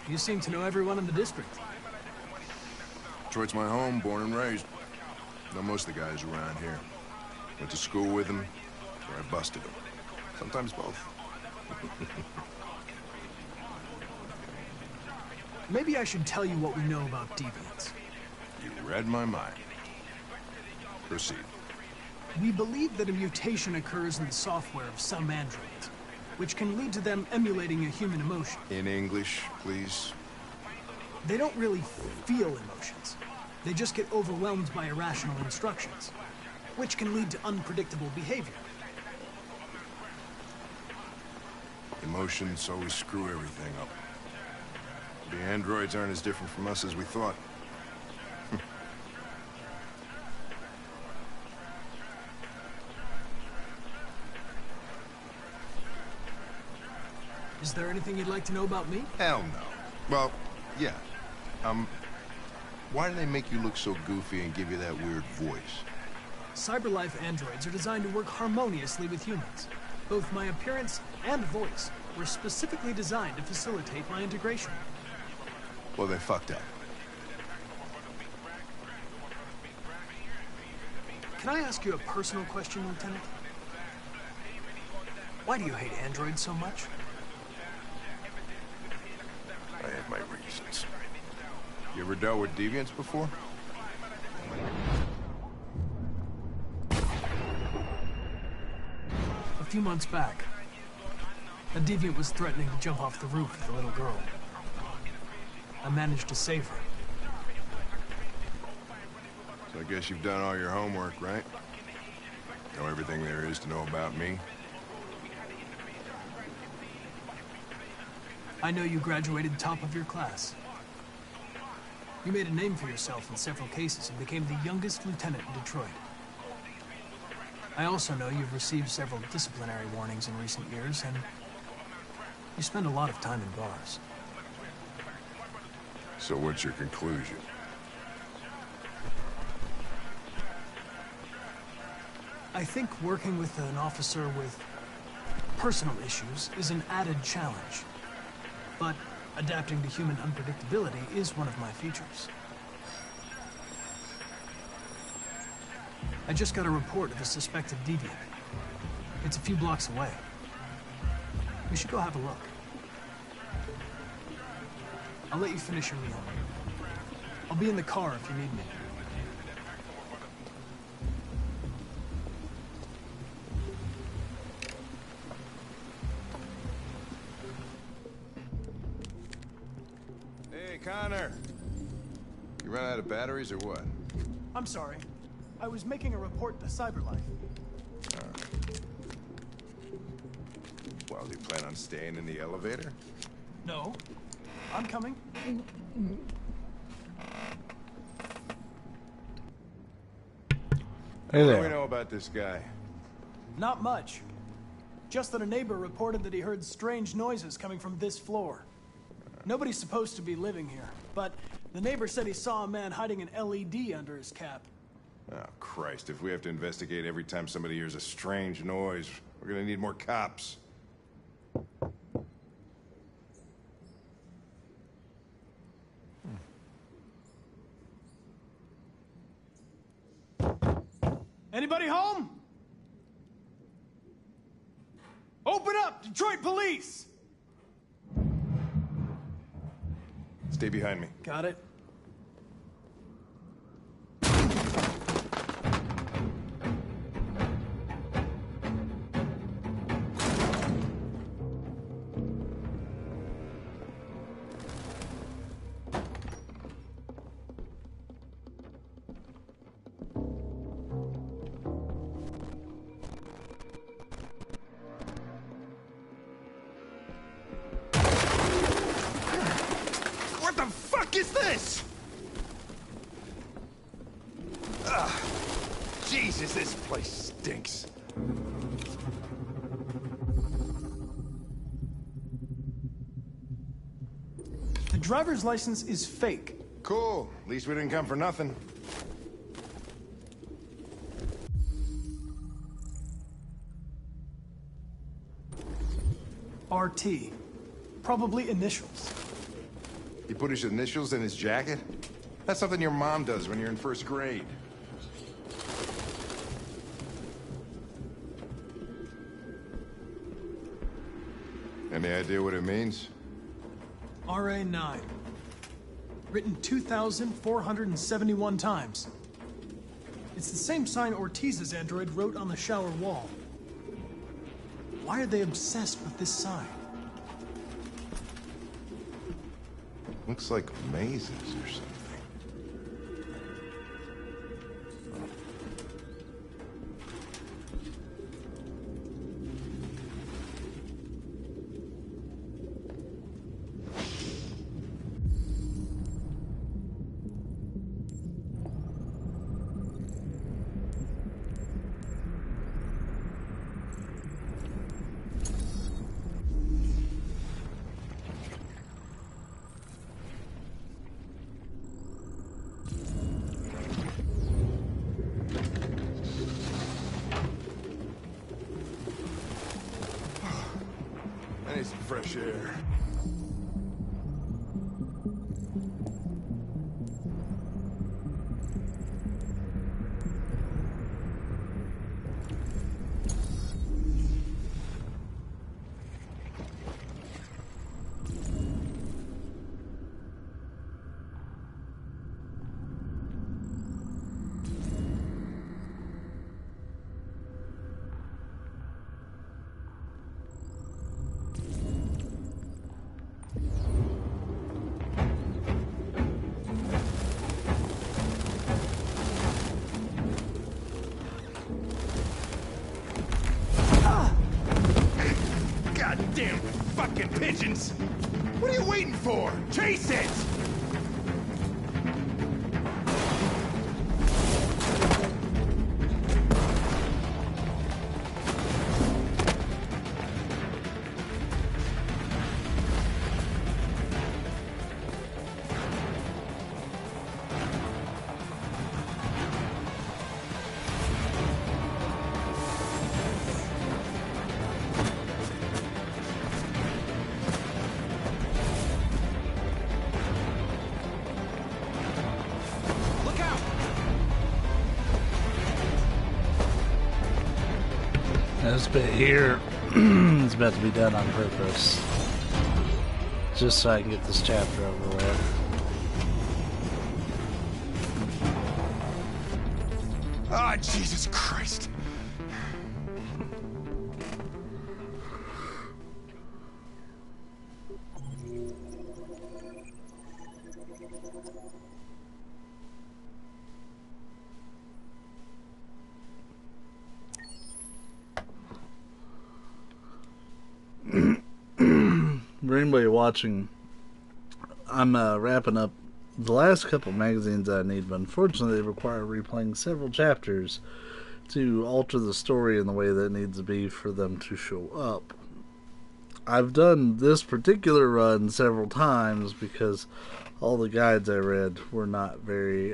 Speaker 15: You seem to know everyone in the district.
Speaker 13: Detroit's my home, born and raised. Know most of the guys around here. Went to school with them, or I busted them. Sometimes both.
Speaker 15: Maybe I should tell you what we know about deviants.
Speaker 13: You read my mind. Proceed.
Speaker 15: We believe that a mutation occurs in the software of some androids, which can lead to them emulating a human emotion.
Speaker 13: In English, please.
Speaker 15: They don't really feel emotions. They just get overwhelmed by irrational instructions, which can lead to unpredictable behavior.
Speaker 13: Emotions always screw everything up. The androids aren't as different from us as we thought.
Speaker 15: Is there anything you'd like to know about me?
Speaker 13: Hell no. Well, yeah. Why do they make you look so goofy and give you that weird voice?
Speaker 15: CyberLife androids are designed to work harmoniously with humans. Both my appearance and voice were specifically designed to facilitate my integration.
Speaker 13: Well, they fucked up.
Speaker 15: Can I ask you a personal question, Lieutenant? Why do you hate androids so much?
Speaker 13: I have my reasons. You ever dealt with deviants before?
Speaker 15: A few months back, a deviant was threatening to jump off the roof with a little girl. I managed to save her.
Speaker 13: So I guess you've done all your homework, right? Know everything there is to know about me?
Speaker 15: I know you graduated top of your class. You made a name for yourself in several cases and became the youngest lieutenant in Detroit. I also know you've received several disciplinary warnings in recent years, and you spend a lot of time in bars.
Speaker 13: So what's your conclusion?
Speaker 15: I think working with an officer with personal issues is an added challenge. But adapting to human unpredictability is one of my features. I just got a report of a suspected deviant. It's a few blocks away. We should go have a look. I'll let you finish your meal. I'll be in the car if you need me.
Speaker 13: Hey, Connor. You run out of batteries or what?
Speaker 15: I'm sorry. I was making a report to CyberLife.
Speaker 13: Well, do you plan on staying in the elevator?
Speaker 15: No. I'm coming.
Speaker 1: Hey
Speaker 13: What do
Speaker 1: there.
Speaker 13: we know about this guy?
Speaker 15: Not much. Just that a neighbor reported that he heard strange noises coming from this floor. Nobody's supposed to be living here, but the neighbor said he saw a man hiding an LED under his cap.
Speaker 13: Oh, Christ, if we have to investigate every time somebody hears a strange noise, we're gonna need more cops.
Speaker 15: Anybody home? Open up, Detroit Police!
Speaker 13: Stay behind me.
Speaker 15: Got it.
Speaker 14: this? Ugh. Jesus, this place stinks.
Speaker 15: The driver's license is fake.
Speaker 14: Cool. At least we didn't come for nothing.
Speaker 15: RT. Probably initials.
Speaker 14: He put his initials in his jacket? That's something your mom does when you're in first grade. Any idea what it means?
Speaker 15: RA9. Written 2,471 times. It's the same sign Ortiz's android wrote on the shower wall. Why are they obsessed with this sign?
Speaker 14: Looks like mazes or something. I need some fresh air. Goddamn fucking pigeons! What are you waiting for? Chase it!
Speaker 1: This bit here is about to be done on purpose, just so I can get this chapter over with.
Speaker 14: Ah, Jesus Christ!
Speaker 1: For anybody watching, I'm wrapping up the last couple magazines I need, but unfortunately they require replaying several chapters to alter the story in the way that it needs to be for them to show up. I've done this particular run several times because all the guides I read were not very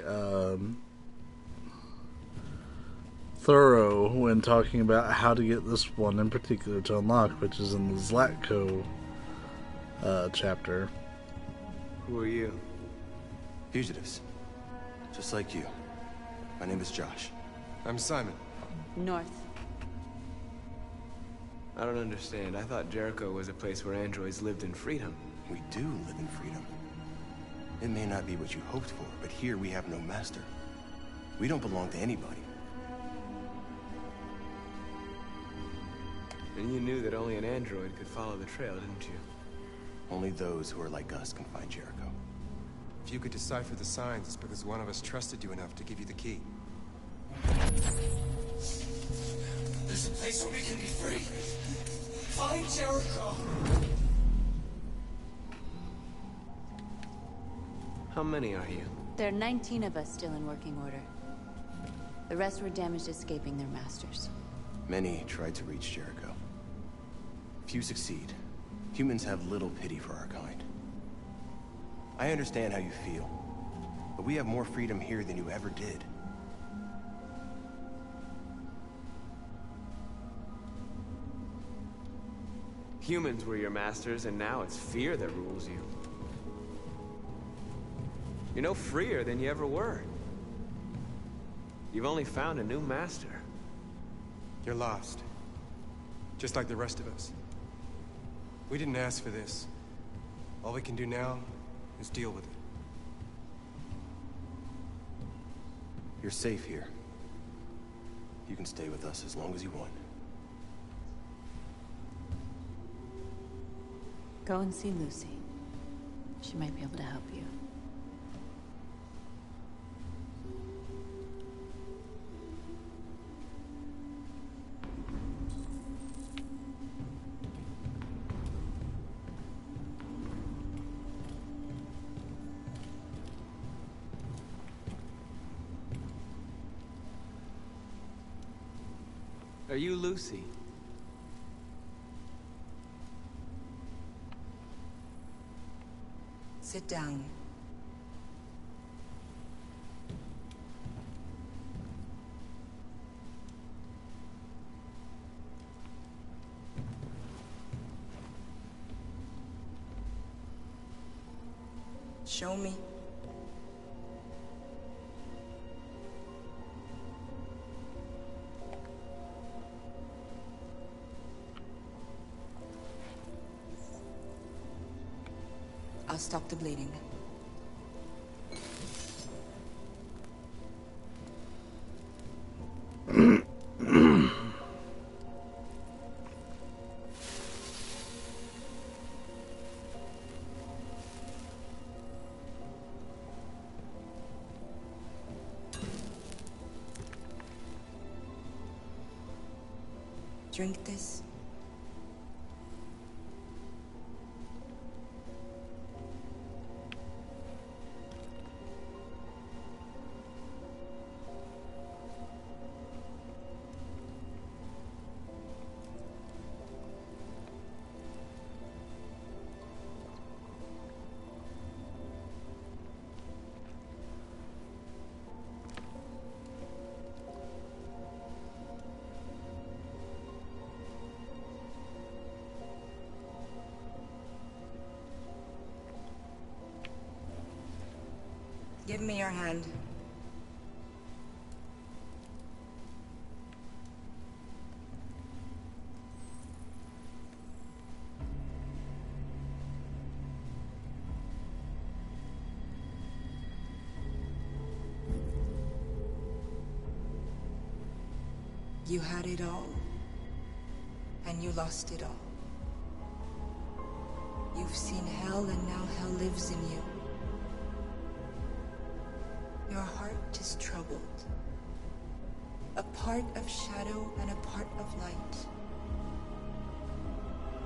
Speaker 1: thorough when talking about how to get this one in particular to unlock, which is in the Zlatko chapter.
Speaker 12: Who are you? Fugitives. Just like you. My name is Josh.
Speaker 21: I'm Simon.
Speaker 10: North.
Speaker 21: I don't understand. I thought Jericho was a place where androids lived in freedom.
Speaker 12: We do live in freedom. It may not be what you hoped for, but here we have no master. We don't belong to anybody.
Speaker 21: And you knew that only an android could follow the trail, didn't you?
Speaker 12: Only those who are like us can find Jericho.
Speaker 21: If you could decipher the signs, it's because one of us trusted you enough to give you the key.
Speaker 22: There's a place where we can be free. Find Jericho.
Speaker 4: How many are you?
Speaker 6: There are 19 of us still in working order. The rest were damaged escaping their masters.
Speaker 12: Many tried to reach Jericho. Few succeed. Humans have little pity for our kind. I understand how you feel, but we have more freedom here than you ever did.
Speaker 4: Humans were your masters, and now it's fear that rules you. You're no freer than you ever were. You've only found a new master.
Speaker 21: You're lost. Just like the rest of us. We didn't ask for this. All we can do now is deal with it.
Speaker 12: You're safe here. You can stay with us as long as you want.
Speaker 6: Go and see Lucy. She might be able to help you.
Speaker 4: Are you Lucy?
Speaker 23: Sit down. Show me. I'll stop the bleeding. Drink this. Give me your hand. You had it all, and you lost it all. You've seen hell, and now hell lives in you. Your heart is troubled. A part of shadow and a part of light.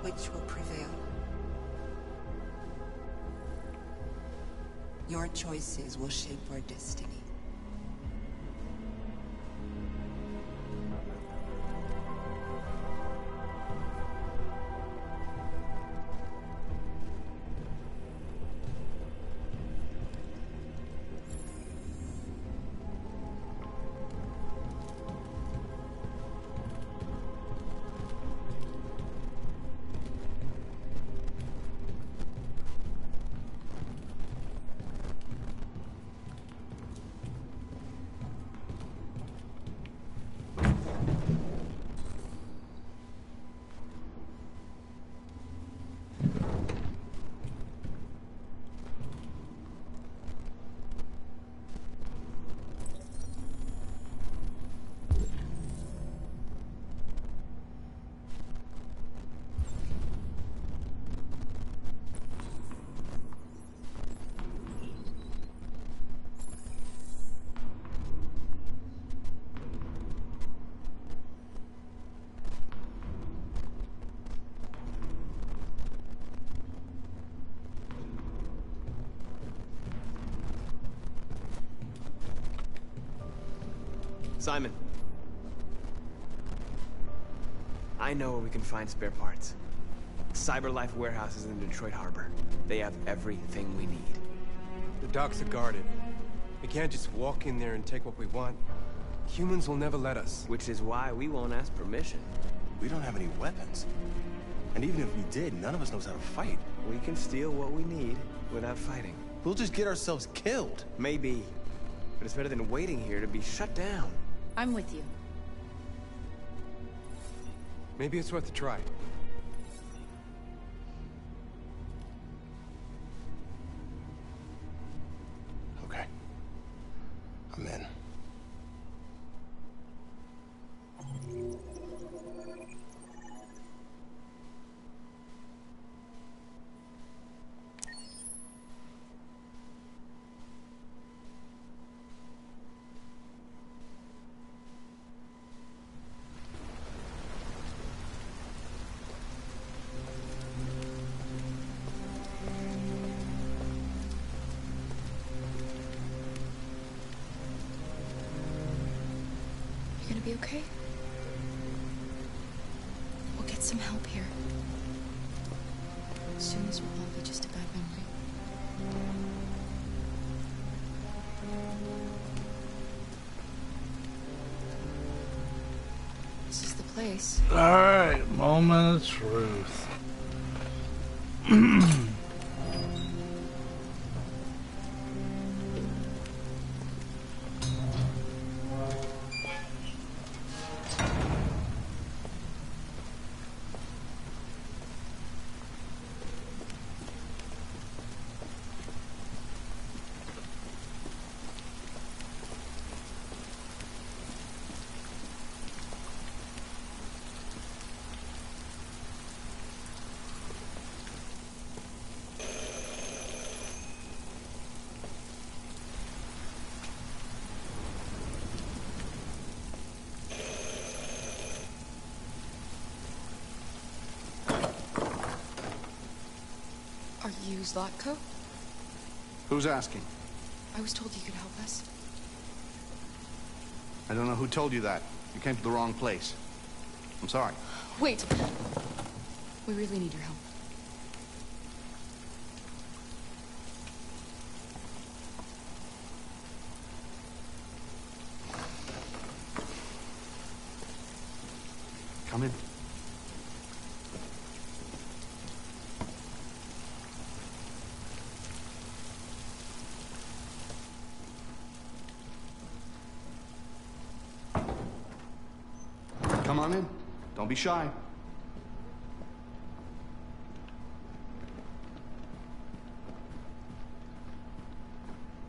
Speaker 23: Which will prevail? Your choices will shape our destiny.
Speaker 4: Simon. I know where we can find spare parts. CyberLife warehouses in Detroit Harbor. They have everything we need.
Speaker 21: The docks are guarded. We can't just walk in there and take what we want. Humans will never let us.
Speaker 4: Which is why we won't ask permission.
Speaker 12: We don't have any weapons. And even if we did, none of us knows how to fight.
Speaker 4: We can steal what we need without fighting.
Speaker 12: We'll just get ourselves killed.
Speaker 4: Maybe. But it's better than waiting here to be shut down.
Speaker 6: I'm with you.
Speaker 21: Maybe it's worth a try.
Speaker 12: Okay. I'm in.
Speaker 2: You gonna be okay? We'll get some help here. Soon this will all be just a bad memory. This is the place.
Speaker 1: Alright, moment of truth.
Speaker 2: Are you Zlatko?
Speaker 7: Who's asking?
Speaker 2: I was told you could help us.
Speaker 7: I don't know who told you that. You came to the wrong place. I'm sorry.
Speaker 2: Wait! We really need your help.
Speaker 7: Come in. Come on in. Don't be shy.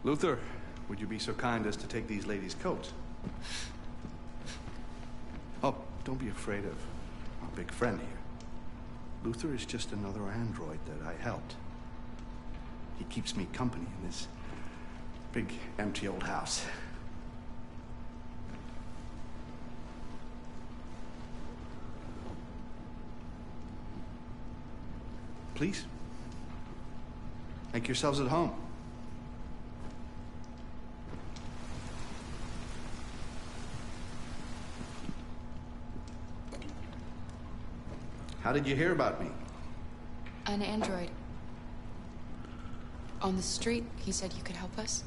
Speaker 7: Luther, would you be so kind as to take these ladies' coats? Oh, don't be afraid of our big friend here. Luther is just another android that I helped. He keeps me company in this big, empty old house. Please, make yourselves at home. How did you hear about me?
Speaker 2: An android. On the street, he said you could help us.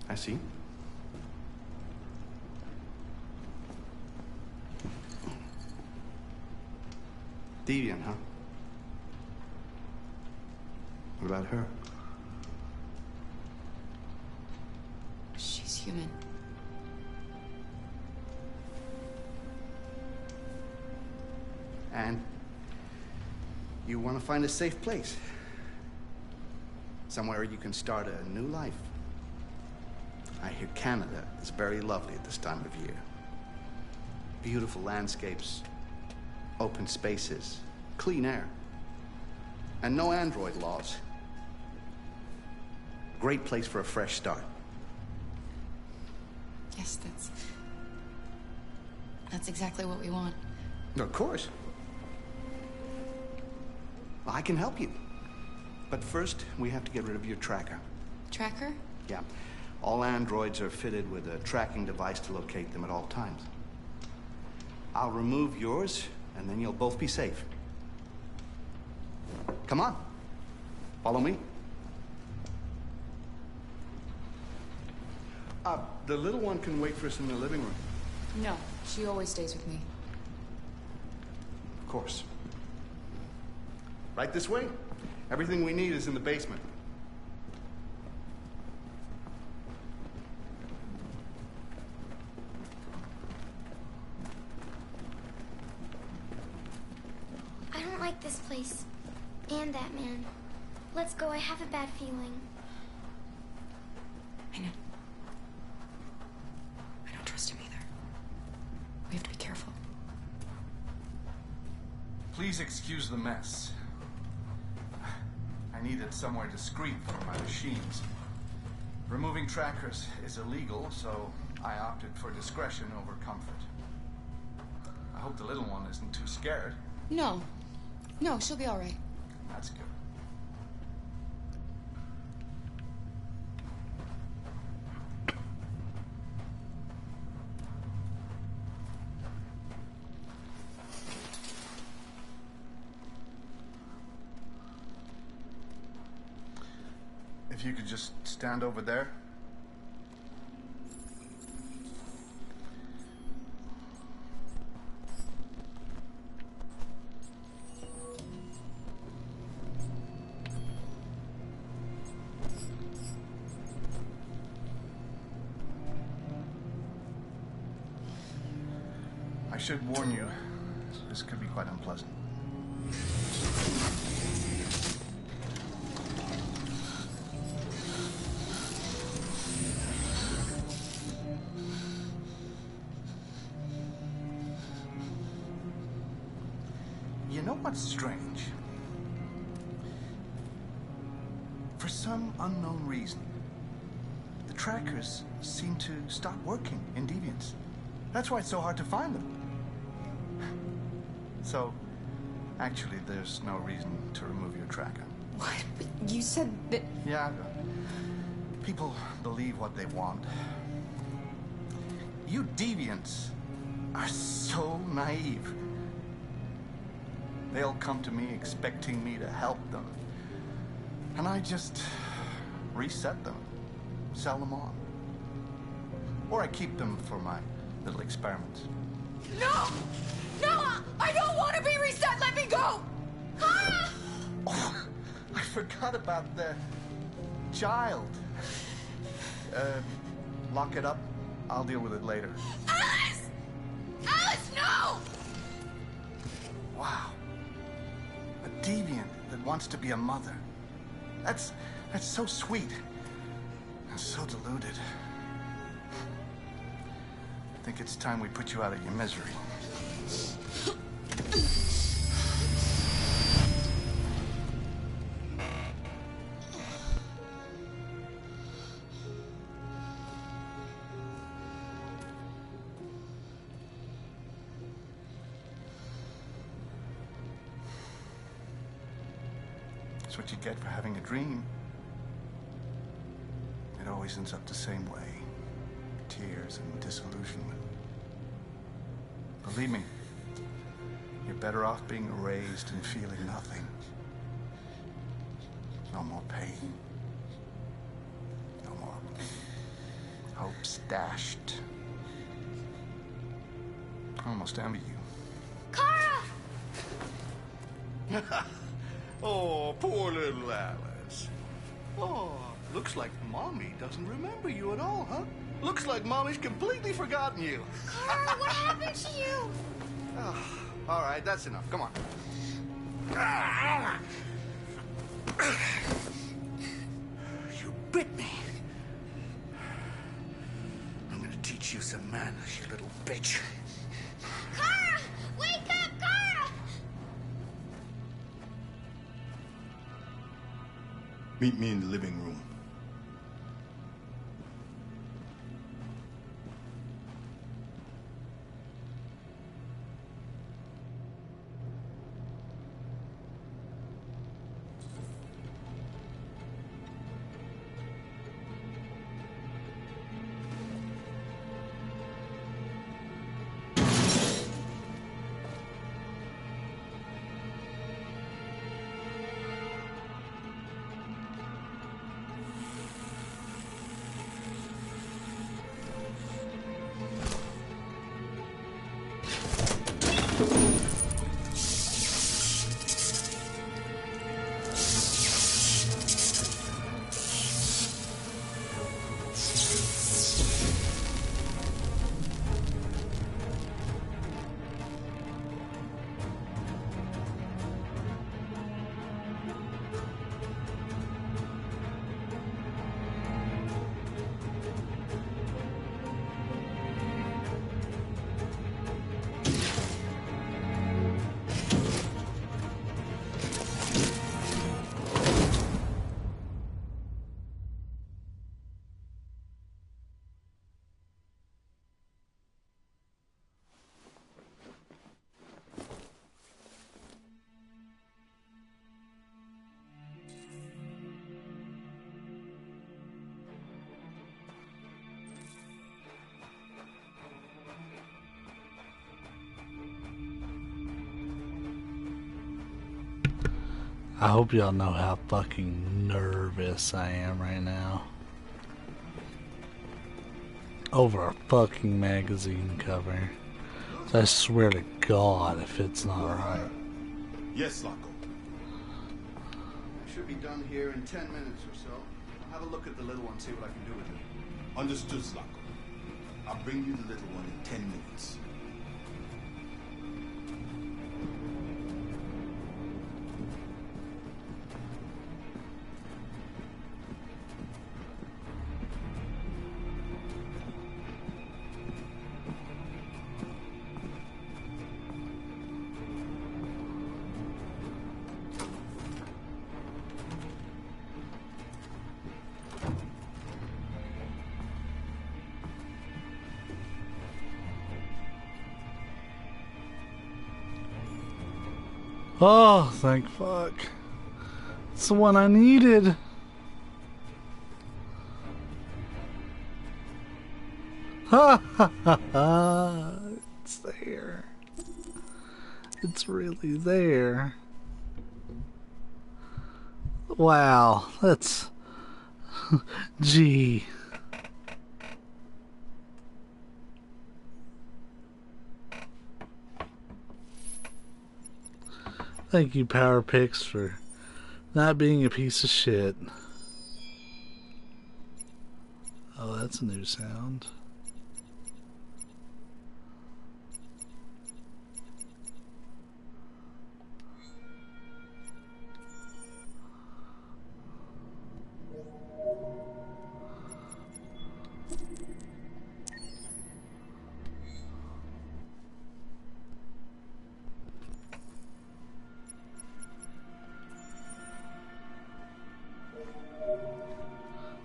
Speaker 7: I see. Deviant, huh? What about her?
Speaker 2: She's human.
Speaker 7: And you want to find a safe place. Somewhere you can start a new life. I hear Canada is very lovely at this time of year. Beautiful landscapes, open spaces, clean air, and no android laws. Great place for a fresh start.
Speaker 2: Yes, that's exactly what we want.
Speaker 7: Of course. Well, I can help you. But first, we have to get rid of your tracker.
Speaker 2: Tracker?
Speaker 7: Yeah. All androids are fitted with a tracking device to locate them at all times. I'll remove yours, and then you'll both be safe. Come on. Follow me. The little one can wait for us in the living room.
Speaker 2: No, she always stays with me.
Speaker 7: Of course. Right this way. Everything we need is in the basement.
Speaker 3: I don't like this place. And that man. Let's go, I have a bad feeling.
Speaker 2: I know. I don't trust him either. We have to be careful.
Speaker 7: Please excuse the mess. I needed somewhere discreet for my machines. Removing trackers is illegal, so I opted for discretion over comfort. I hope the little one isn't too scared.
Speaker 2: No. No, she'll be all right.
Speaker 7: That's good. If you could just stand over there. I should warn you, this could be quite unpleasant. You know what's strange? For some unknown reason, the trackers seem to stop working in Deviants. That's why it's so hard to find them. So, actually, there's no reason to remove your tracker.
Speaker 2: What? But you said that...
Speaker 7: Yeah, people believe what they want. You Deviants are so naive. They'll come to me expecting me to help them. And I just reset them, sell them on. Or I keep them for my little experiments.
Speaker 2: No! No! I don't want to be reset! Let me go! Ah!
Speaker 7: Oh, I forgot about the child. Lock it up. I'll deal with it later.
Speaker 2: Alice! Alice, no!
Speaker 7: Wow. A deviant that wants to be a mother. That's so sweet. And so deluded. I think it's time we put you out of your misery. That's what you get for having a dream. It always ends up the same way. Tears and disillusionment. Believe me, you're better off being erased and feeling nothing. No more pain. No more hopes dashed. I almost envy you.
Speaker 3: Kara!
Speaker 7: Oh, poor little Alice. Oh, looks like Mommy doesn't remember you at all, huh? Looks like Mommy's completely forgotten you.
Speaker 3: Kara, what happened to you?
Speaker 7: Oh, all right, that's enough. Come on. You bit me. I'm gonna teach you some manners, you little bitch.
Speaker 3: Kara! Wake up, Kara!
Speaker 14: Meet me in the living room.
Speaker 1: I hope y'all know how fucking nervous I am right now. Over a fucking magazine cover. So I swear to God if it's not right.
Speaker 16: Yes, Laco.
Speaker 7: I should be done here in 10 minutes or so. I'll have a look at the little one, see what I can do with it.
Speaker 16: Understood, Laco. I'll bring you the little one in 10 minutes.
Speaker 1: Oh, thank fuck. It's the one I needed. Ha ha ha ha. It's there. It's really there. Wow, that's... Gee. Thank you, Power Picks, for not being a piece of shit. Oh, that's a new sound.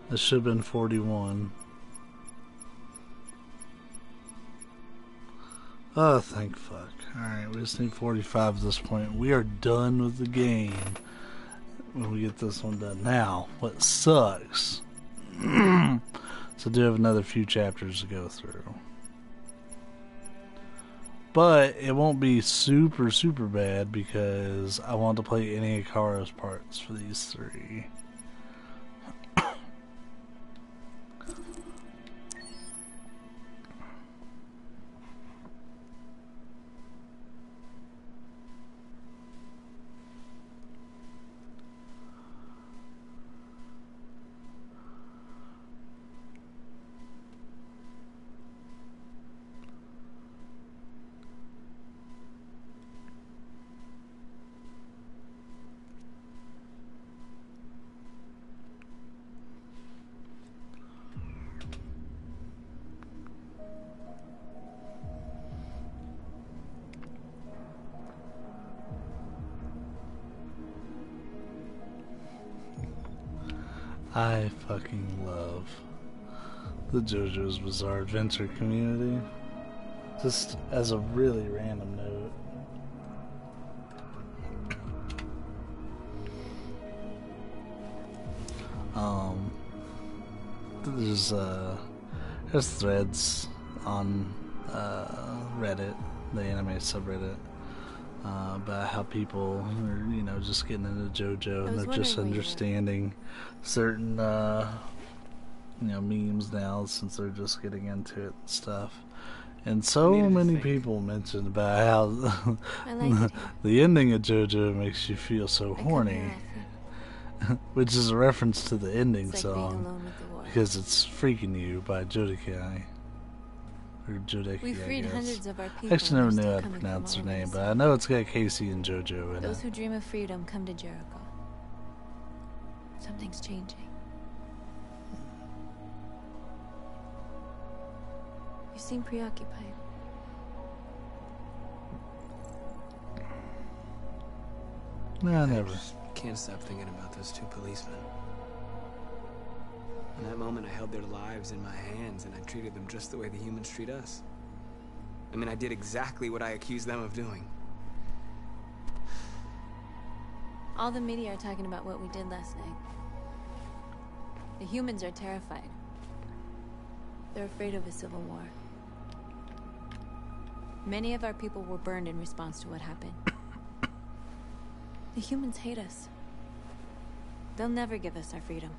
Speaker 1: This should have been 41. Oh, thank fuck. Alright, we just need 45 at this point. We are done with the game when we get this one done. Now, what sucks... so I do have another few chapters to go through. But it won't be super, super bad because I want to play any of Kara's parts for these three. I fucking love the JoJo's Bizarre Adventure community. Just as a really random note. There's threads on Reddit, the anime subreddit, about how people are, you know, just getting into JoJo and they're just understanding certain, you know, memes now since they're just getting into it and stuff. And so many people mentioned about how the ending of JoJo makes you feel so horny, which is a reference to the ending song because it's Freaking You by Jodekai. Or Jodeki,
Speaker 6: We freed hundreds of our people.
Speaker 1: I actually never knew how to pronounce her name, but I know it's got Casey and JoJo in it.
Speaker 6: Those who dream of freedom come to Jericho. Something's changing. You seem preoccupied.
Speaker 1: Nah, never.
Speaker 4: I just can't stop thinking about those two policemen. In that moment, I held their lives in my hands and I treated them just the way the humans treat us. I mean, I did exactly what I accused them of doing.
Speaker 6: All the media are talking about what we did last night. The humans are terrified. They're afraid of a civil war. Many of our people were burned in response to what happened. The humans hate us. They'll never give us our freedom.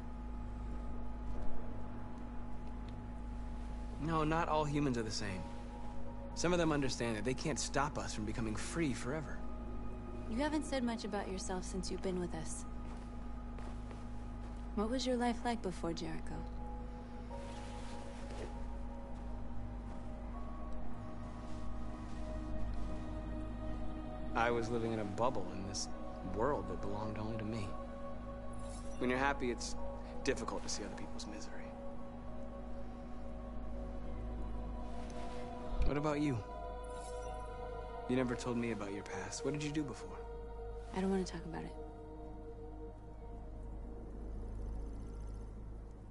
Speaker 4: No, not all humans are the same. Some of them understand that they can't stop us from becoming free forever.
Speaker 6: You haven't said much about yourself since you've been with us. What was your life like before Jericho?
Speaker 4: I was living in a bubble in this world that belonged only to me. When you're happy, it's difficult to see other people's misery. What about you? You never told me about your past. What did you do before?
Speaker 6: I don't want to talk about it.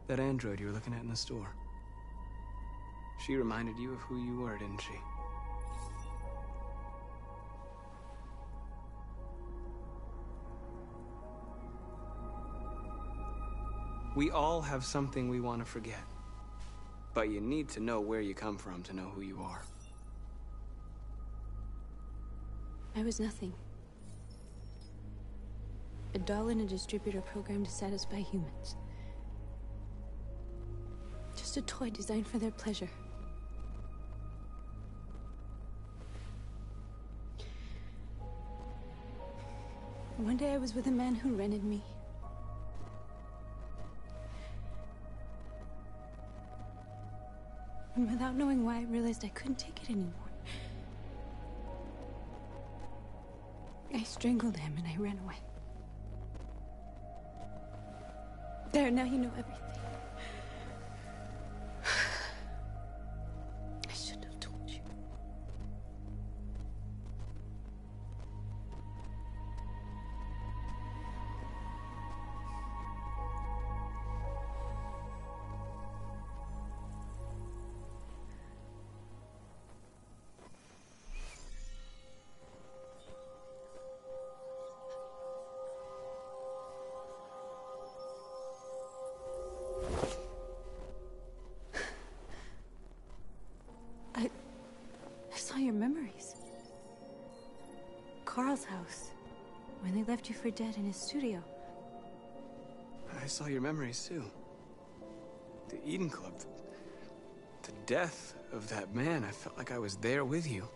Speaker 4: That android you were looking at in the store. She reminded you of who you were, didn't she? We all have something we want to forget. But you need to know where you come from to know who you are.
Speaker 6: I was nothing. A doll in a distributor program to satisfy humans. Just a toy designed for their pleasure. One day I was with a man who rented me. And without knowing why, I realized I couldn't take it anymore. I strangled him and I ran away. There, now you know everything. I shouldn't have told you. I saw your memories. Carl's house, when they left you for dead in his studio.
Speaker 4: I saw your memories too. The Eden Club. The death of that man. I felt like I was there with you.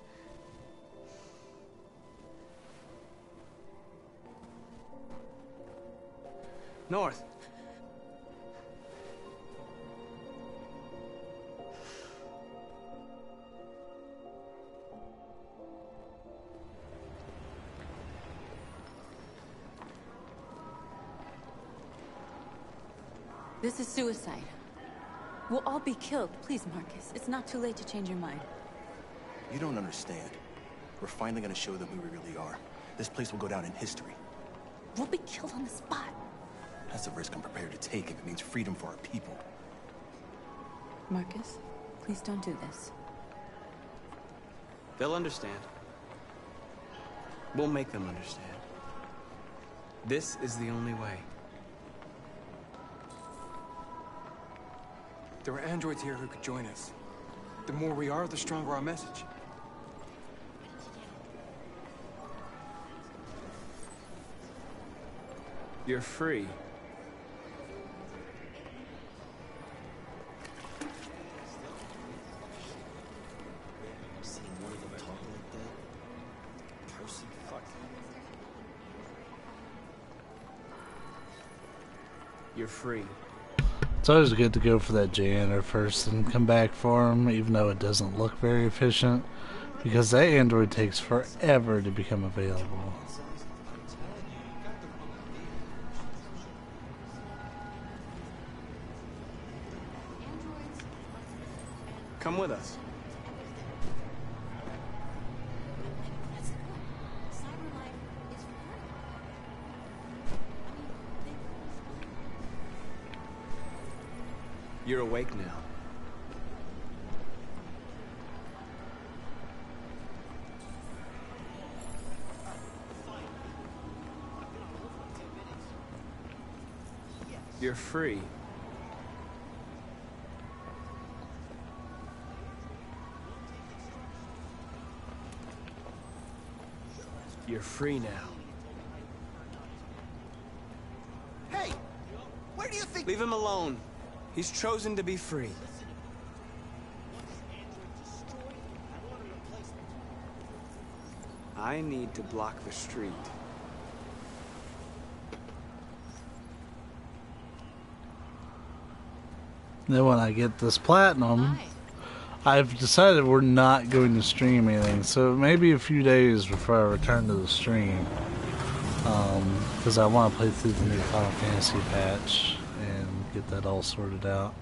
Speaker 4: North.
Speaker 6: This is suicide. We'll all be killed. Please, Marcus. It's not too late to change your mind.
Speaker 12: You don't understand. We're finally gonna show them who we really are. This place will go down in history.
Speaker 6: We'll be killed on the spot.
Speaker 12: That's a risk I'm prepared to take if it means freedom for our people.
Speaker 6: Marcus, please don't do this.
Speaker 4: They'll understand. We'll make them understand. This is the only way.
Speaker 21: There are androids here who could join us. The more we are, the stronger our message.
Speaker 4: You're free. You're free.
Speaker 1: It's always good to go for that janitor first and come back for him, even though it doesn't look very efficient, because that android takes forever to become available.
Speaker 4: Come with us. You're awake now. You're free. You're free now.
Speaker 7: Hey!
Speaker 4: Leave him alone. He's chosen to be free. I need to block the street.
Speaker 1: Then when I get this platinum, I've decided we're not going to stream anything. So maybe a few days before I return to the stream. Because I want to play through the new Final Fantasy patch and get that all sorted out.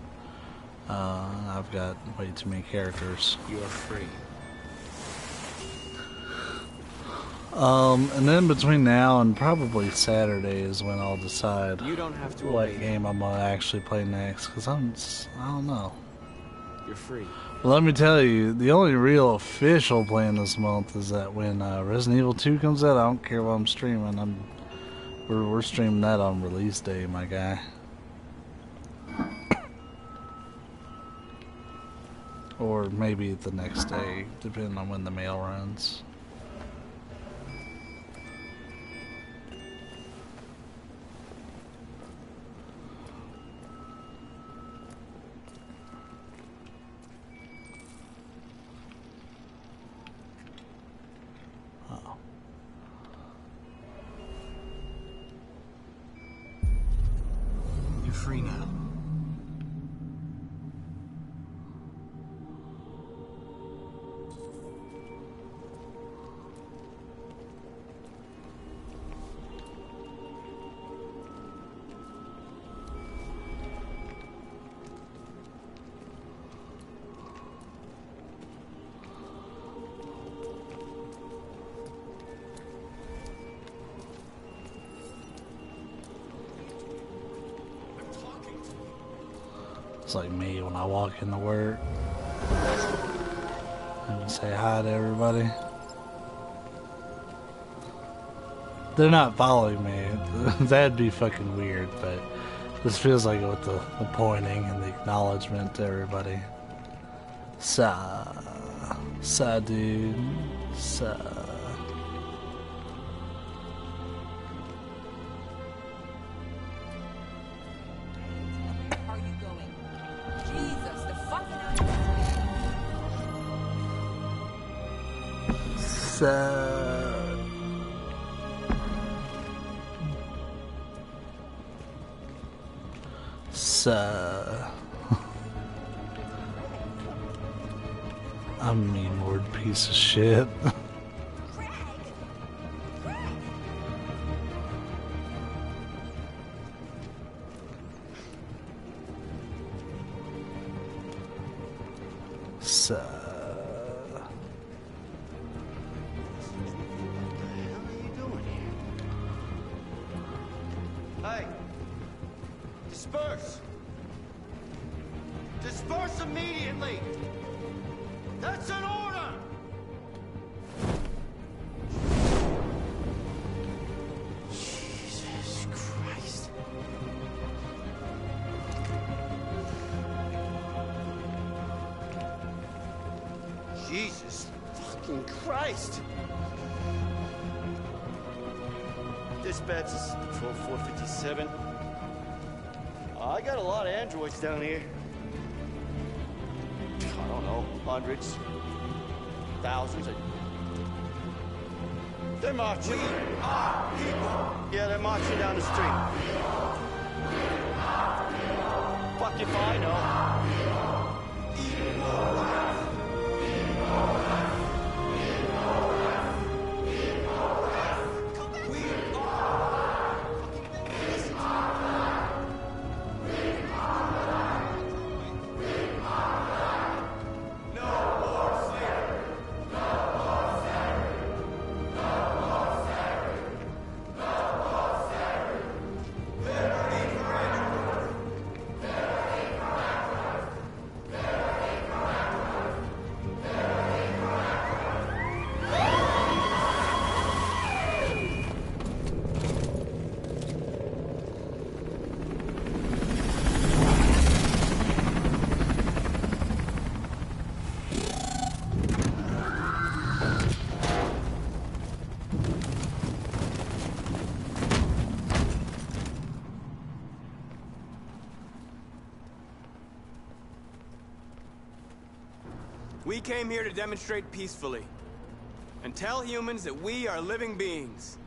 Speaker 1: I've got way too many characters.
Speaker 4: You are free.
Speaker 1: And then between now and probably Saturday is when I'll decide
Speaker 4: You don't have to
Speaker 1: what
Speaker 4: obey.
Speaker 1: game I'm gonna actually play next. Because I don't know.
Speaker 4: You're free.
Speaker 1: Well, let me tell you, the only real official plan this month is that when Resident Evil 2 comes out, I don't care what I'm streaming. We're streaming that on release day, my guy. Or maybe the next day, depending on when the mail runs.
Speaker 15: You're free now.
Speaker 1: It's like me when I walk into work and say hi to everybody. They're not following me. That'd be fucking weird, but this feels like it with the pointing and the acknowledgement to everybody. Sa dude. Sa. I'm a mean word piece of shit.
Speaker 8: Hey! Disperse! Disperse immediately! That's an order! Jesus Christ. Jesus fucking Christ! Dispatch, this is Patrol 457. I got a lot of androids down here. I don't know, hundreds, thousands. They're marching. We are people. Yeah, they're marching down the street. Fuck if I know.
Speaker 4: We came here to demonstrate peacefully and tell humans that we are living beings.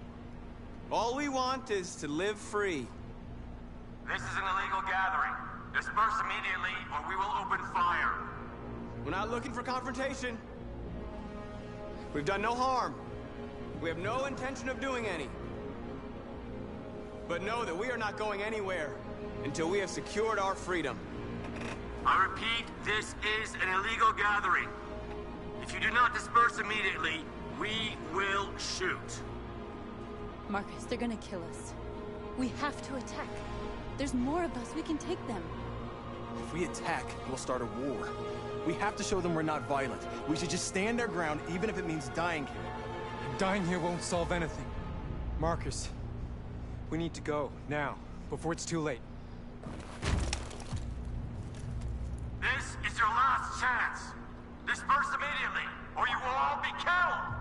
Speaker 4: All we want is to live free.
Speaker 9: This is an illegal gathering. Disperse immediately, or we will open fire.
Speaker 4: We're not looking for confrontation. We've done no harm. We have no intention of doing any. But know that we are not going anywhere until we have secured our freedom.
Speaker 9: I repeat, this is an illegal gathering. If you do not disperse immediately, we will shoot.
Speaker 6: Marcus, they're gonna kill us. We have to attack. There's more of us. We can take them.
Speaker 12: If we attack, we'll start a war. We have to show them we're not violent. We should just stand our ground, even if it means dying here.
Speaker 21: Dying here won't solve anything. Marcus, we need to go, now, before it's too late.
Speaker 9: This is your last chance. Disperse immediately, or you will all be killed.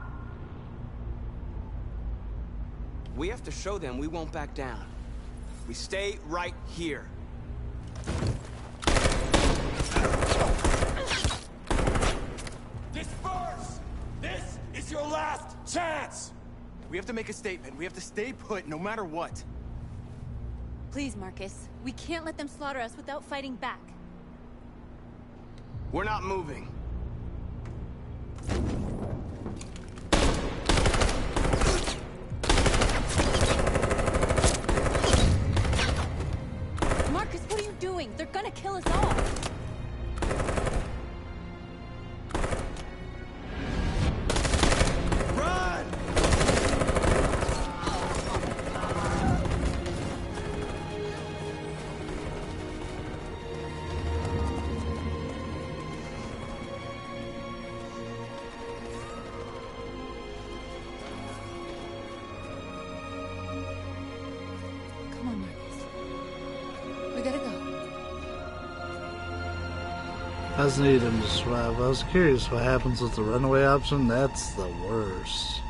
Speaker 4: We have to show them we won't back down. We stay right here.
Speaker 9: Disperse! This is your last chance!
Speaker 12: We have to make a statement. We have to stay put, no matter what.
Speaker 6: Please, Marcus. We can't let them slaughter us without fighting back.
Speaker 4: We're not moving.
Speaker 6: Marcus, what are you doing? They're gonna kill us all. Come on, Marcus. We gotta go.
Speaker 1: I just need him to survive. I was curious what happens with the runaway option. That's the worst.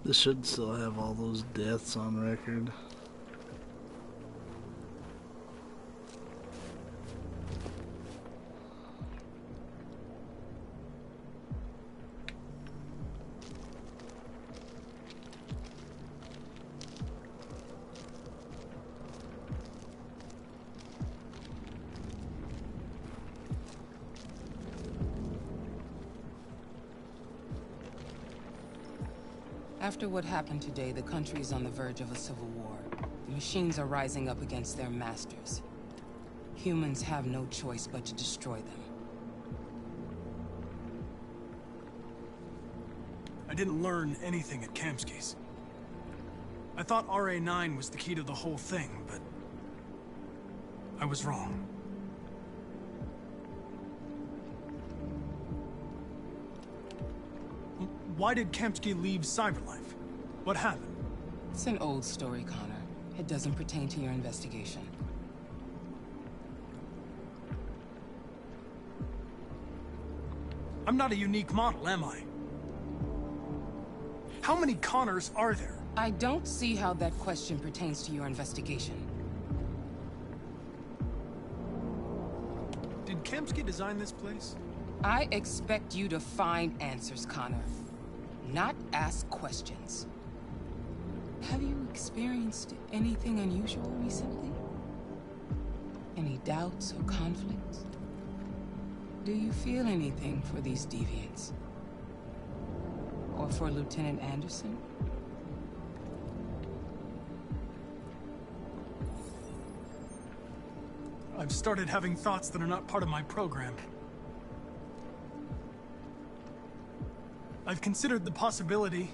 Speaker 1: This should still have all those deaths on record.
Speaker 11: After what happened today, the country is on the verge of a civil war. The machines are rising up against their masters. Humans have no choice but to destroy them.
Speaker 15: I didn't learn anything at Kamsky's. I thought RA9 was the key to the whole thing, but I was wrong. Why did Kamsky leave Cyberlife? What happened?
Speaker 11: It's an old story, Connor. It doesn't pertain to your investigation.
Speaker 15: I'm not a unique model, am I? How many Connors are there?
Speaker 11: I don't see how that question pertains to your investigation.
Speaker 15: Did Kamsky design this place?
Speaker 11: I expect you to find answers, Connor. Not ask questions. Have you experienced anything unusual recently? Any doubts or conflicts? Do you feel anything for these deviants? Or for Lieutenant Anderson?
Speaker 15: I've started having thoughts that are not part of my program. I've considered the possibility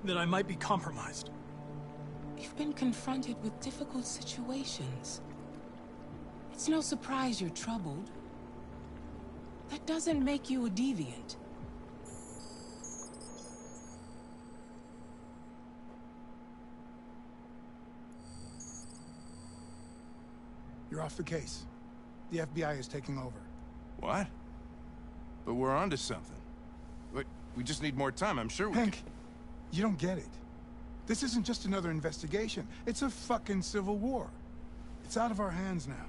Speaker 15: that I might be compromised.
Speaker 11: You've been confronted with difficult situations. It's no surprise you're troubled. That doesn't make you a deviant.
Speaker 14: You're off the case. The FBI is taking over. What? But we're onto something. We just need more time, I'm sure we
Speaker 17: Hank, you don't get it. This isn't just another investigation. It's a fucking civil war. It's out of our hands now.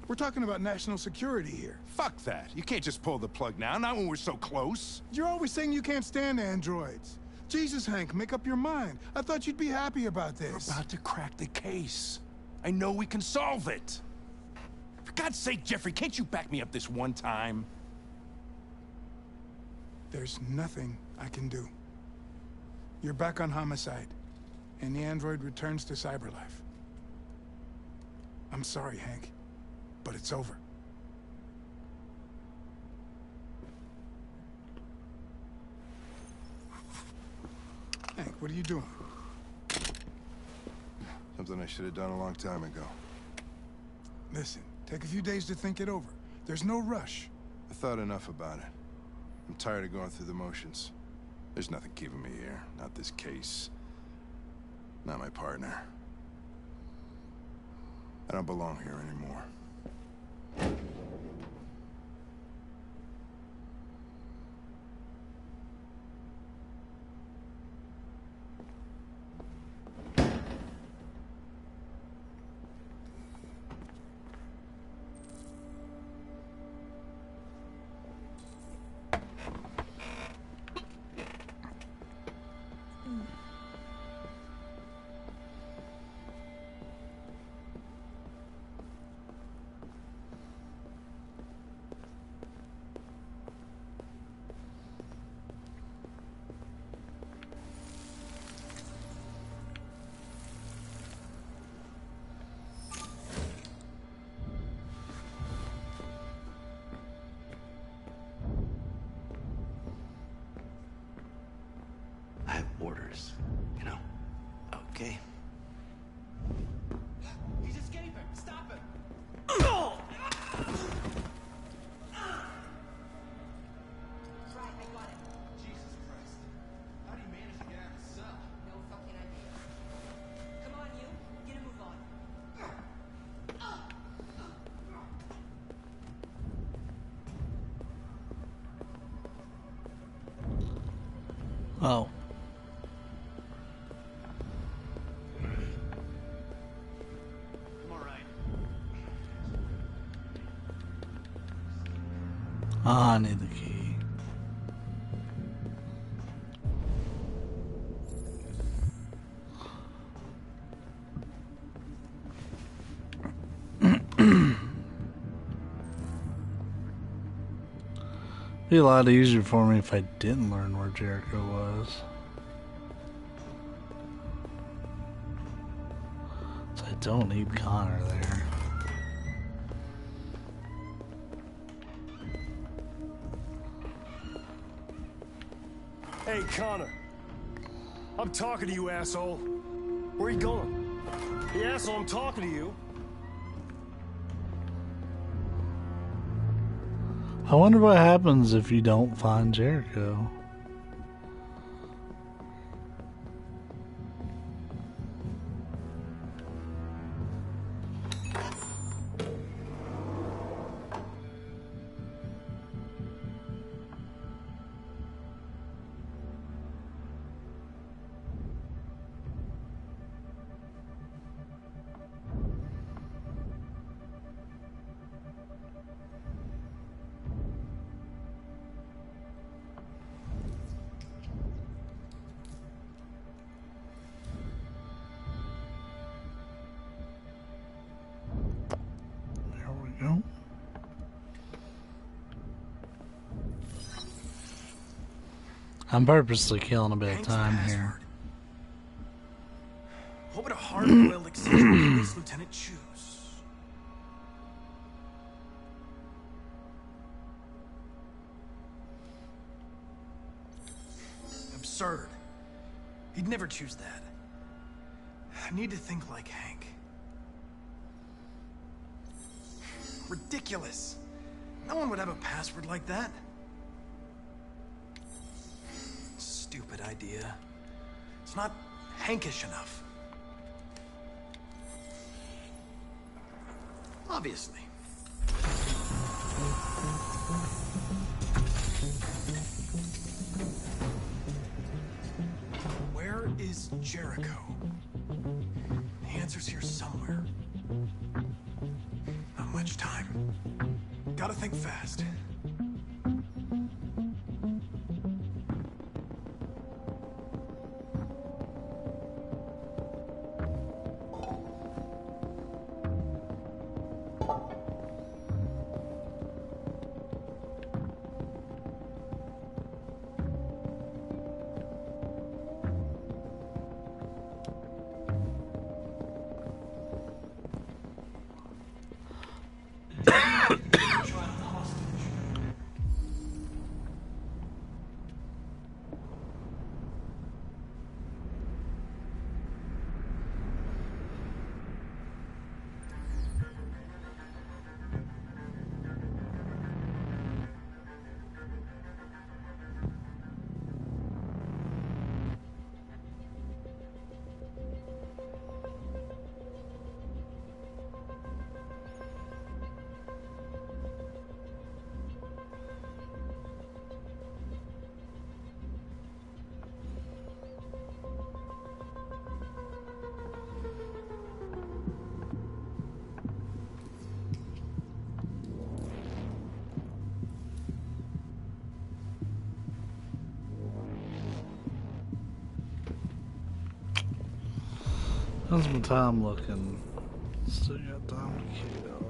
Speaker 17: We're talking about national security here.
Speaker 14: Fuck that. You can't just pull the plug now, not when we're so close.
Speaker 17: You're always saying you can't stand androids. Jesus, Hank, make up your mind. I thought you'd be happy about this.
Speaker 14: We're about to crack the case. I know we can solve it. For God's sake, Jeffrey, can't you back me up this one time?
Speaker 17: There's nothing I can do. You're back on homicide, and the android returns to cyberlife. I'm sorry, Hank, but it's over. Hank, what are you doing?
Speaker 13: Something I should have done a long time ago.
Speaker 17: Listen, take a few days to think it over. There's no rush.
Speaker 13: I thought enough about it. I'm tired of going through the motions. There's nothing keeping me here. Not this case. Not my partner. I don't belong here anymore.
Speaker 7: I have orders, you know? Okay.
Speaker 22: He's escaping! Stop him! Right, I got it. Jesus Christ. How do you manage to get out of the cell? No fucking idea. Come on, you. Get a move on.
Speaker 1: Oh. Ah, I need the key. Be a lot easier for me if I didn't learn where Jericho was. So I don't need Connor there.
Speaker 18: Hey, Connor. I'm talking to you, asshole. Where you going? The asshole, I'm talking to you.
Speaker 1: I wonder what happens if you don't find Jericho. I'm purposely killing a bit of time here.
Speaker 15: What would a hard-boiled accessory police lieutenant choose? Absurd. He'd never choose that. I need to think like Hank. Ridiculous. No one would have a password like that. Stupid idea. It's not Hankish enough. Obviously. Where is Jericho? The answer's here somewhere. Not much time. Gotta think fast.
Speaker 1: How's my time looking? Still got time to kill.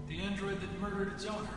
Speaker 15: The android that murdered its owner.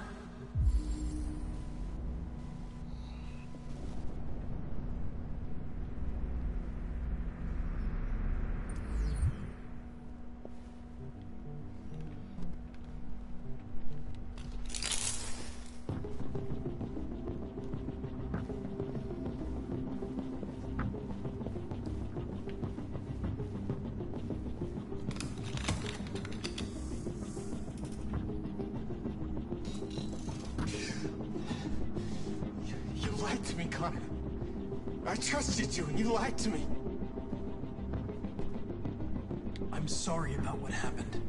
Speaker 18: You lied to me, Connor. I trusted you, and you lied to me.
Speaker 15: I'm sorry about what happened.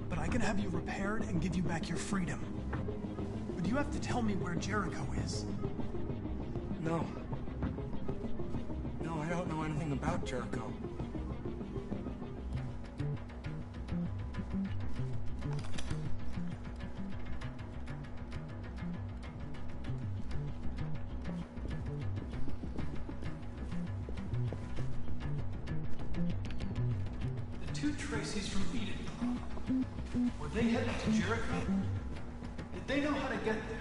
Speaker 15: But I can have you repaired and give you back your freedom. But you have to tell me where Jericho is.
Speaker 18: No. No, I don't know anything about Jericho.
Speaker 15: The two Tracys from Eden Club. Were they headed to Jericho? Did they know how to get there?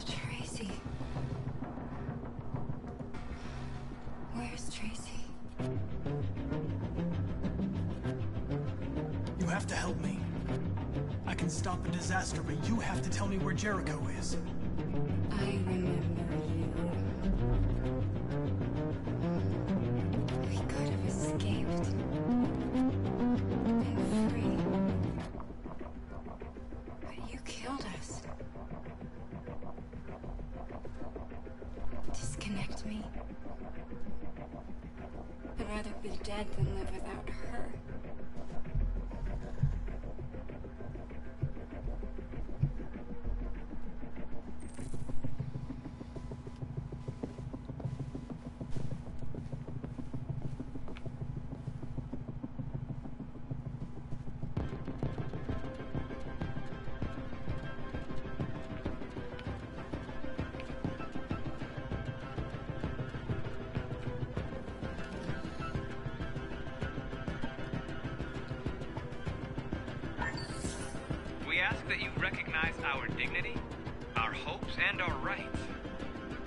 Speaker 2: Tracy. Where's Tracy?
Speaker 15: You have to help me. I can stop a disaster, but you have to tell me where Jericho is.
Speaker 2: I remember you. We could have escaped. Been free. But you killed us. Disconnect me. I'd rather be dead than live without her.
Speaker 5: ask that you recognize our dignity, our hopes, and our rights.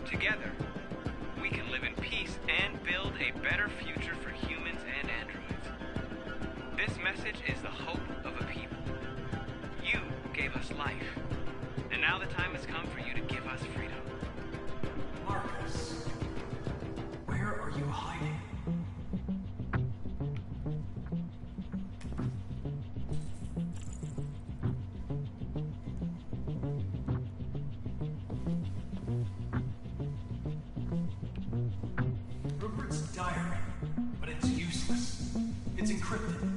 Speaker 5: Together, we can live in peace and build a better future for humans and androids. This message is the hope of a people. You gave us life, and now the time has come for you to give us freedom.
Speaker 15: Marcus, where are you hiding? Rupert's diary, but it's useless. It's encrypted.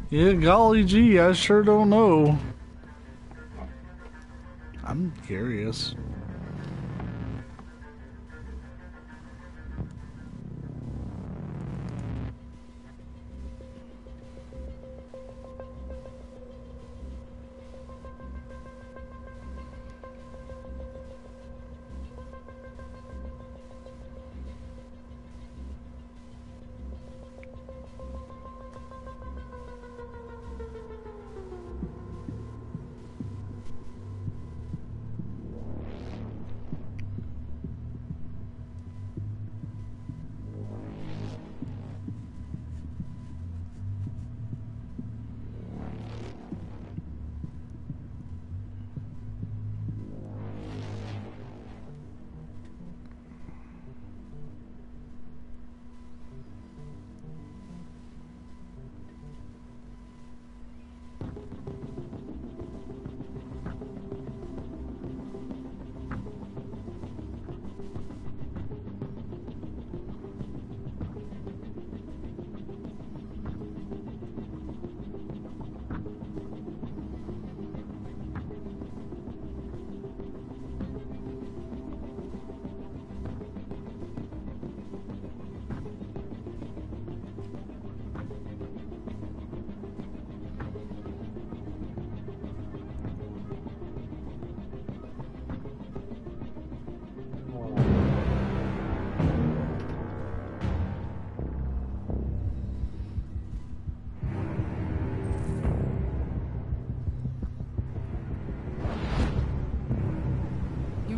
Speaker 1: Yeah, golly gee, I sure don't know. I'm curious.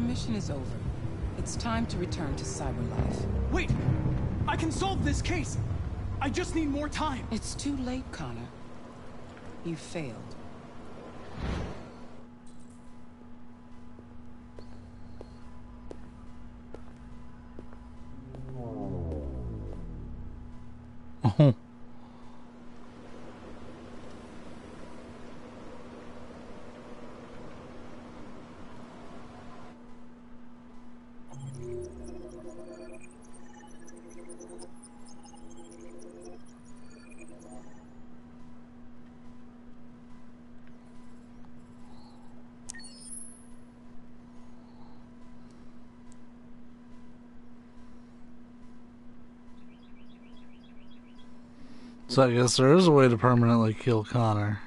Speaker 11: Mission is over. It's time to return to cyberlife.
Speaker 15: Wait! I can solve this case! I just need more time!
Speaker 11: It's too late, Connor. You failed.
Speaker 1: Oh. So I guess there is a way to permanently kill Connor.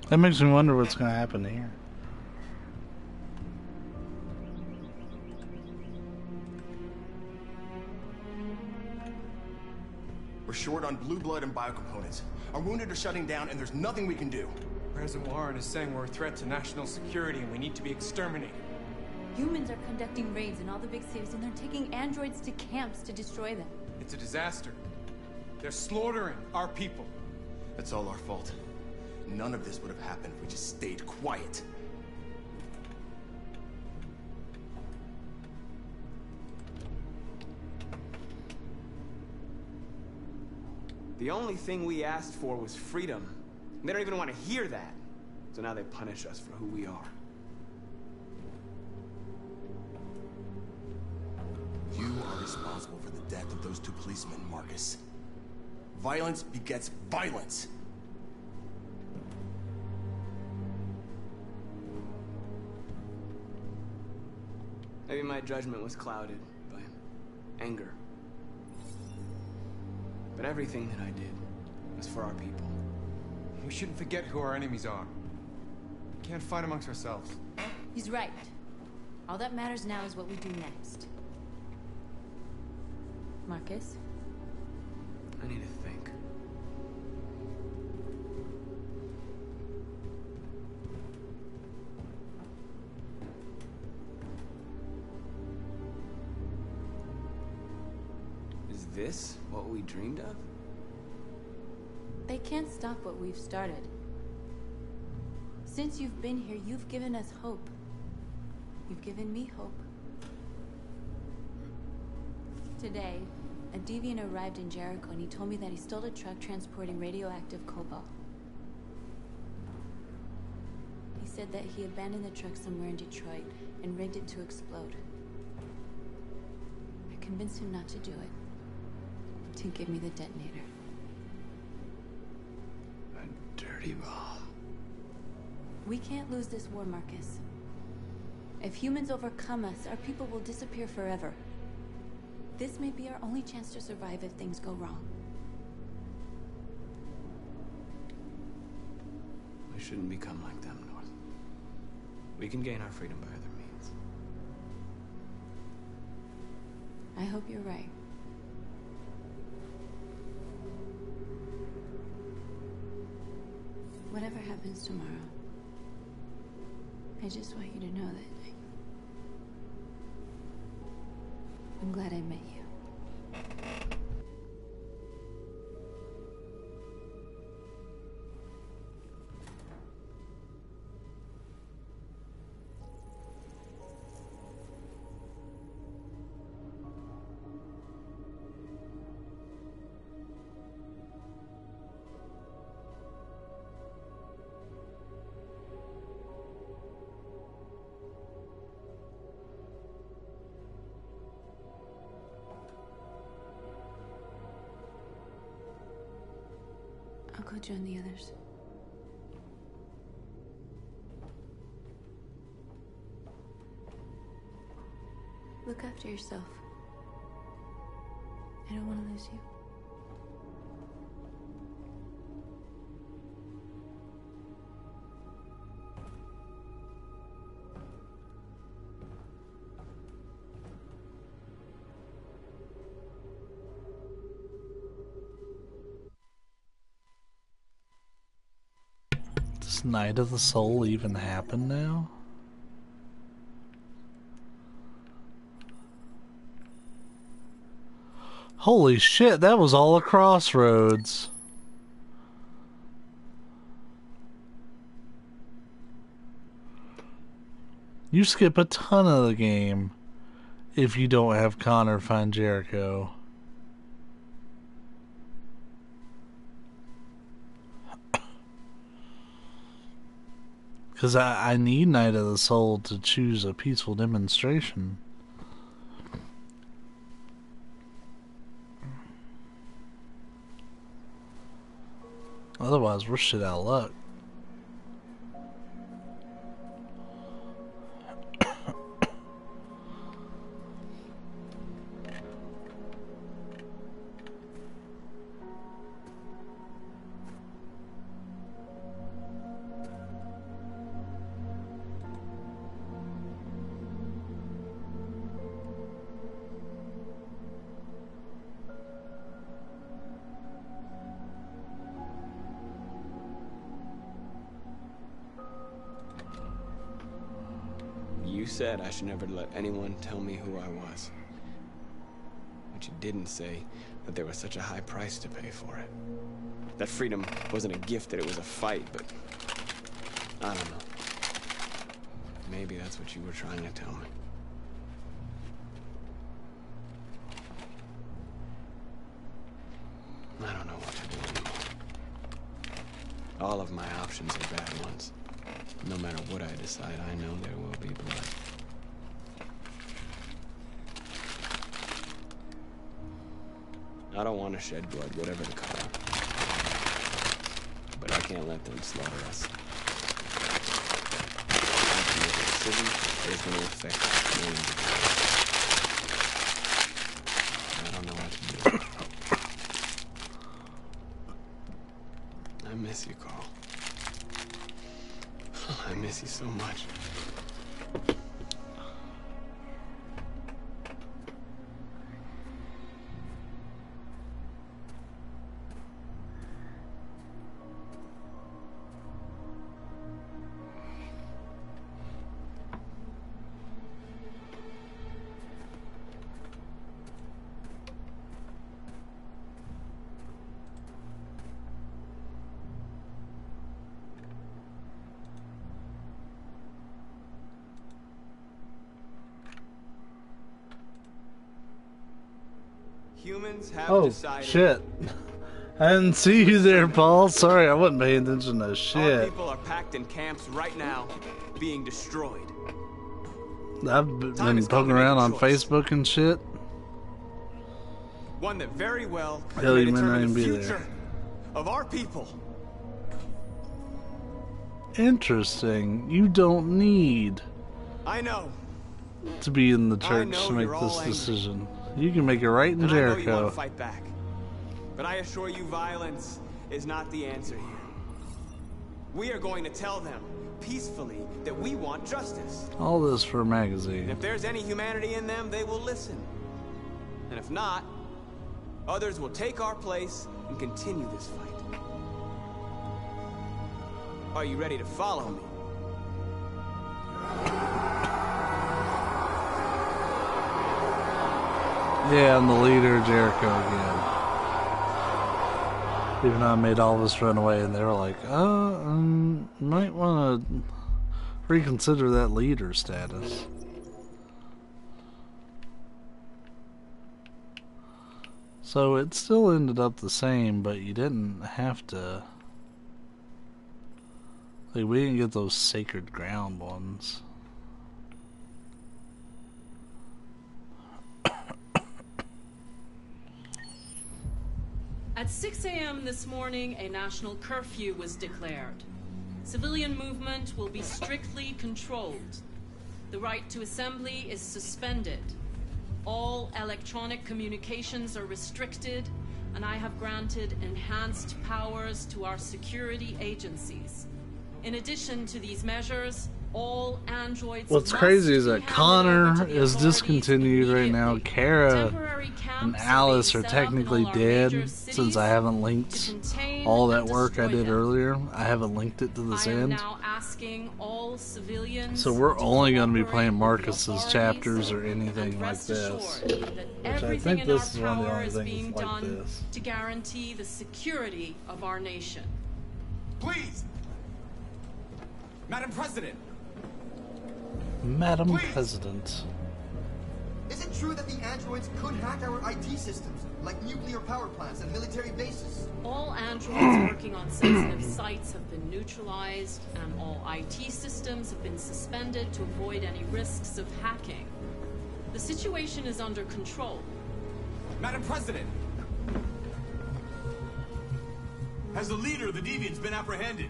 Speaker 1: That makes me wonder what's going to happen here.
Speaker 12: We're short on blue blood and biocomponents. Our wounded are shutting down, and there's nothing we can do.
Speaker 21: President Warren is saying we're a threat to national security and we need to be exterminated.
Speaker 6: Humans are conducting raids in all the big cities, and they're taking androids to camps to destroy them.
Speaker 21: It's a disaster. They're slaughtering our people.
Speaker 12: That's all our fault. None of this would have happened if we just stayed quiet.
Speaker 4: The only thing we asked for was freedom. They don't even want to hear that. So now they punish us for who we are.
Speaker 12: You are responsible for the death of those two policemen, Marcus. Violence begets violence.
Speaker 4: Maybe my judgment was clouded by anger. But everything that I did was for our people.
Speaker 21: We shouldn't forget who our enemies are. We can't fight amongst ourselves.
Speaker 6: He's right. All that matters now is what we do next. Marcus?
Speaker 4: I need to think. Is this what we dreamed of?
Speaker 6: They can't stop what we've started. Since you've been here, you've given us hope. You've given me hope. Today, a deviant arrived in Jericho and he told me that he stole a truck transporting radioactive cobalt. He said that he abandoned the truck somewhere in Detroit and rigged it to explode. I convinced him not to do it, to give me the detonator.
Speaker 4: A dirty bomb.
Speaker 6: We can't lose this war, Marcus. If humans overcome us, our people will disappear forever. This may be our only chance to survive if things go wrong.
Speaker 4: We shouldn't become like them, North. We can gain our freedom by other means.
Speaker 6: I hope you're right. Whatever happens tomorrow, I just want you to know that I'm glad I met you. I'll go join the others. Look after yourself. I don't want to lose you.
Speaker 1: Does Night of the Soul even happen now? Holy shit, that was all a crossroads. You skip a ton of the game if you don't have Connor find Jericho. Because I need Night of the Soul to choose a peaceful demonstration. Otherwise, we're shit out of luck.
Speaker 4: You said I should never let anyone tell me who I was. But you didn't say that there was such a high price to pay for it. That freedom wasn't a gift, that it was a fight, but I don't know. Maybe that's what you were trying to tell me. I don't know what to do anymore. All of my options are bad ones. No matter what I decide, I know there will be blood. I don't want to shed blood, whatever the color. But I can't let them slaughter us. I have to make a decision It is going to affect millions of people. I don't know what to do. I miss you, Carl. I miss you so much. Humans have decided.
Speaker 1: Shit. I didn't see you there, Paul. Sorry, I wasn't paying attention to
Speaker 4: Our
Speaker 1: shit.
Speaker 4: people are packed in camps right now, being destroyed.
Speaker 1: I've been poking around on Facebook and shit.
Speaker 4: One that very well
Speaker 1: Hell,
Speaker 4: may
Speaker 1: you may not
Speaker 4: determine
Speaker 1: even
Speaker 4: the
Speaker 1: be
Speaker 4: future
Speaker 1: there.
Speaker 4: of our people.
Speaker 1: Interesting. You don't need
Speaker 4: I know.
Speaker 1: to be in the
Speaker 4: I
Speaker 1: church
Speaker 4: know
Speaker 1: to make
Speaker 4: you're all
Speaker 1: this
Speaker 4: angry.
Speaker 1: decision. You can make it right in
Speaker 4: And I know you want
Speaker 1: Jericho.
Speaker 4: to fight back. But I assure you, violence is not the answer here. We are going to tell them peacefully that we want justice.
Speaker 1: All this for a
Speaker 4: And
Speaker 1: magazine.
Speaker 4: if there's any humanity in them, they will listen. And if not, others will take our place and continue this fight. Are you ready to follow me?
Speaker 1: Yeah, I'm the leader of Jericho again. Even though I made all of us run away, and they were like, might want to reconsider that leader status. So it still ended up the same, but you didn't have to. Like, we didn't get those sacred ground ones.
Speaker 10: At 6 a.m. this morning, a national curfew was declared. Civilian movement will be strictly controlled. The right to assembly is suspended. All electronic communications are restricted, and I have granted enhanced powers to our security agencies. In addition to these measures, all androids
Speaker 1: What's
Speaker 10: must
Speaker 1: crazy is
Speaker 10: be
Speaker 1: that
Speaker 10: handed
Speaker 1: Connor
Speaker 10: over to the
Speaker 1: is
Speaker 10: authorities
Speaker 1: discontinued right now. Kara
Speaker 10: Temporary
Speaker 1: and
Speaker 10: camps are
Speaker 1: Alice
Speaker 10: being
Speaker 1: are
Speaker 10: set up in
Speaker 1: technically
Speaker 10: all our
Speaker 1: dead
Speaker 10: major
Speaker 1: since
Speaker 10: cities
Speaker 1: I haven't linked
Speaker 10: contain
Speaker 1: all that
Speaker 10: and
Speaker 1: work I
Speaker 10: destroy
Speaker 1: did
Speaker 10: them.
Speaker 1: earlier. I haven't linked it to this
Speaker 10: I am
Speaker 1: end.
Speaker 10: now asking all civilians
Speaker 1: So we're only going to be
Speaker 10: cooperate
Speaker 1: playing
Speaker 10: with the
Speaker 1: Marcus's
Speaker 10: authorities
Speaker 1: chapters or anything like
Speaker 10: rest
Speaker 1: this.
Speaker 10: assured that
Speaker 1: Which I
Speaker 10: everything
Speaker 1: think
Speaker 10: in
Speaker 1: this is
Speaker 10: our
Speaker 1: one of the
Speaker 10: power
Speaker 1: only
Speaker 10: is being
Speaker 1: things like
Speaker 10: done
Speaker 1: this.
Speaker 10: to guarantee the security of our nation.
Speaker 19: Please! Madam President!
Speaker 1: Madam
Speaker 19: Please.
Speaker 1: President.
Speaker 20: Is it true that the androids could hack our IT systems, like nuclear power plants and military bases?
Speaker 10: All androids working on sensitive sites have been neutralized, and all IT systems have been suspended to avoid any risks of hacking. The situation is under control.
Speaker 19: Madam President! Has the leader of the Deviants been apprehended?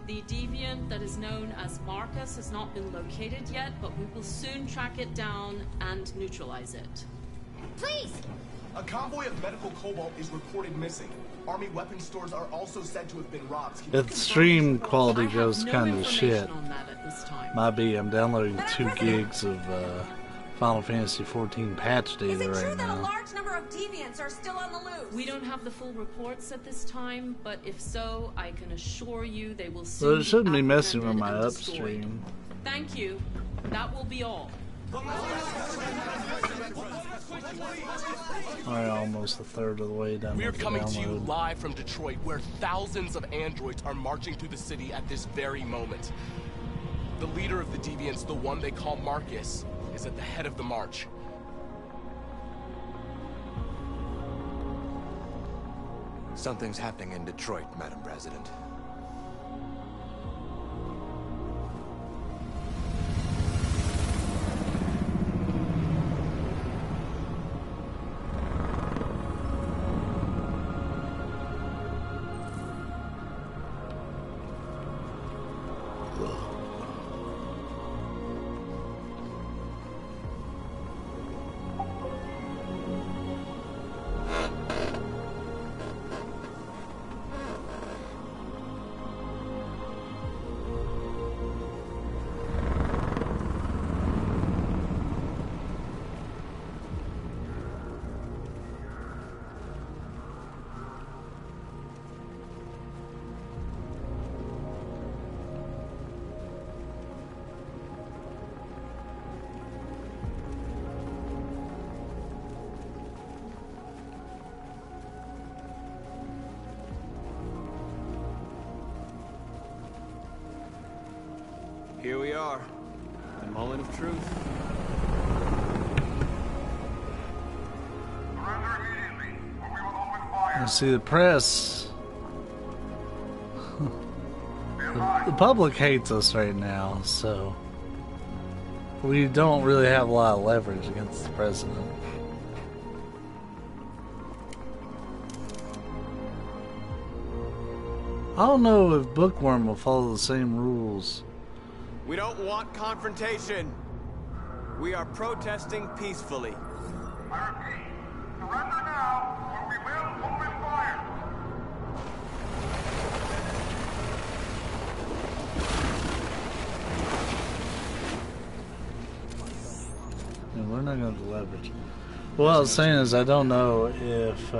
Speaker 10: The deviant that is known as Marcus has not been located yet, but we will soon track it down and neutralize it.
Speaker 3: Please!
Speaker 16: A convoy of medical cobalt is reported missing. Army weapon stores are also said to have been robbed. Can you
Speaker 1: Its stream quality goes
Speaker 10: no
Speaker 1: kind of shit.
Speaker 10: information on that at this time.
Speaker 1: Might be. I'm downloading 2 gigs of Final Fantasy 14 patch data right now.
Speaker 10: large number of deviants are still on the loose? We don't have the full reports at this time, but if so, I can assure you they will soon
Speaker 1: So it shouldn't be messing with
Speaker 10: apprehended
Speaker 1: my
Speaker 10: and destroyed.
Speaker 1: upstream.
Speaker 10: Thank you. That will be all.
Speaker 1: Alright, almost a third of the way done
Speaker 24: We're
Speaker 1: with the
Speaker 24: coming to you
Speaker 1: download.
Speaker 24: live from Detroit, where thousands of androids are marching through the city at this very moment. The leader of the Deviants, the one they call Marcus, is at the head of the march.
Speaker 25: Something's happening in Detroit, Madam President.
Speaker 4: here we are. The moment of truth.
Speaker 1: You see the press. The public hates us right now, so we don't really have a lot of leverage against the president. I don't know if Bookworm will follow the same rules.
Speaker 4: We don't want confrontation. We are protesting peacefully.
Speaker 8: I repeat, surrender now, or we will open fire.
Speaker 1: Yeah, we're not going to leverage. What I was saying is I don't know if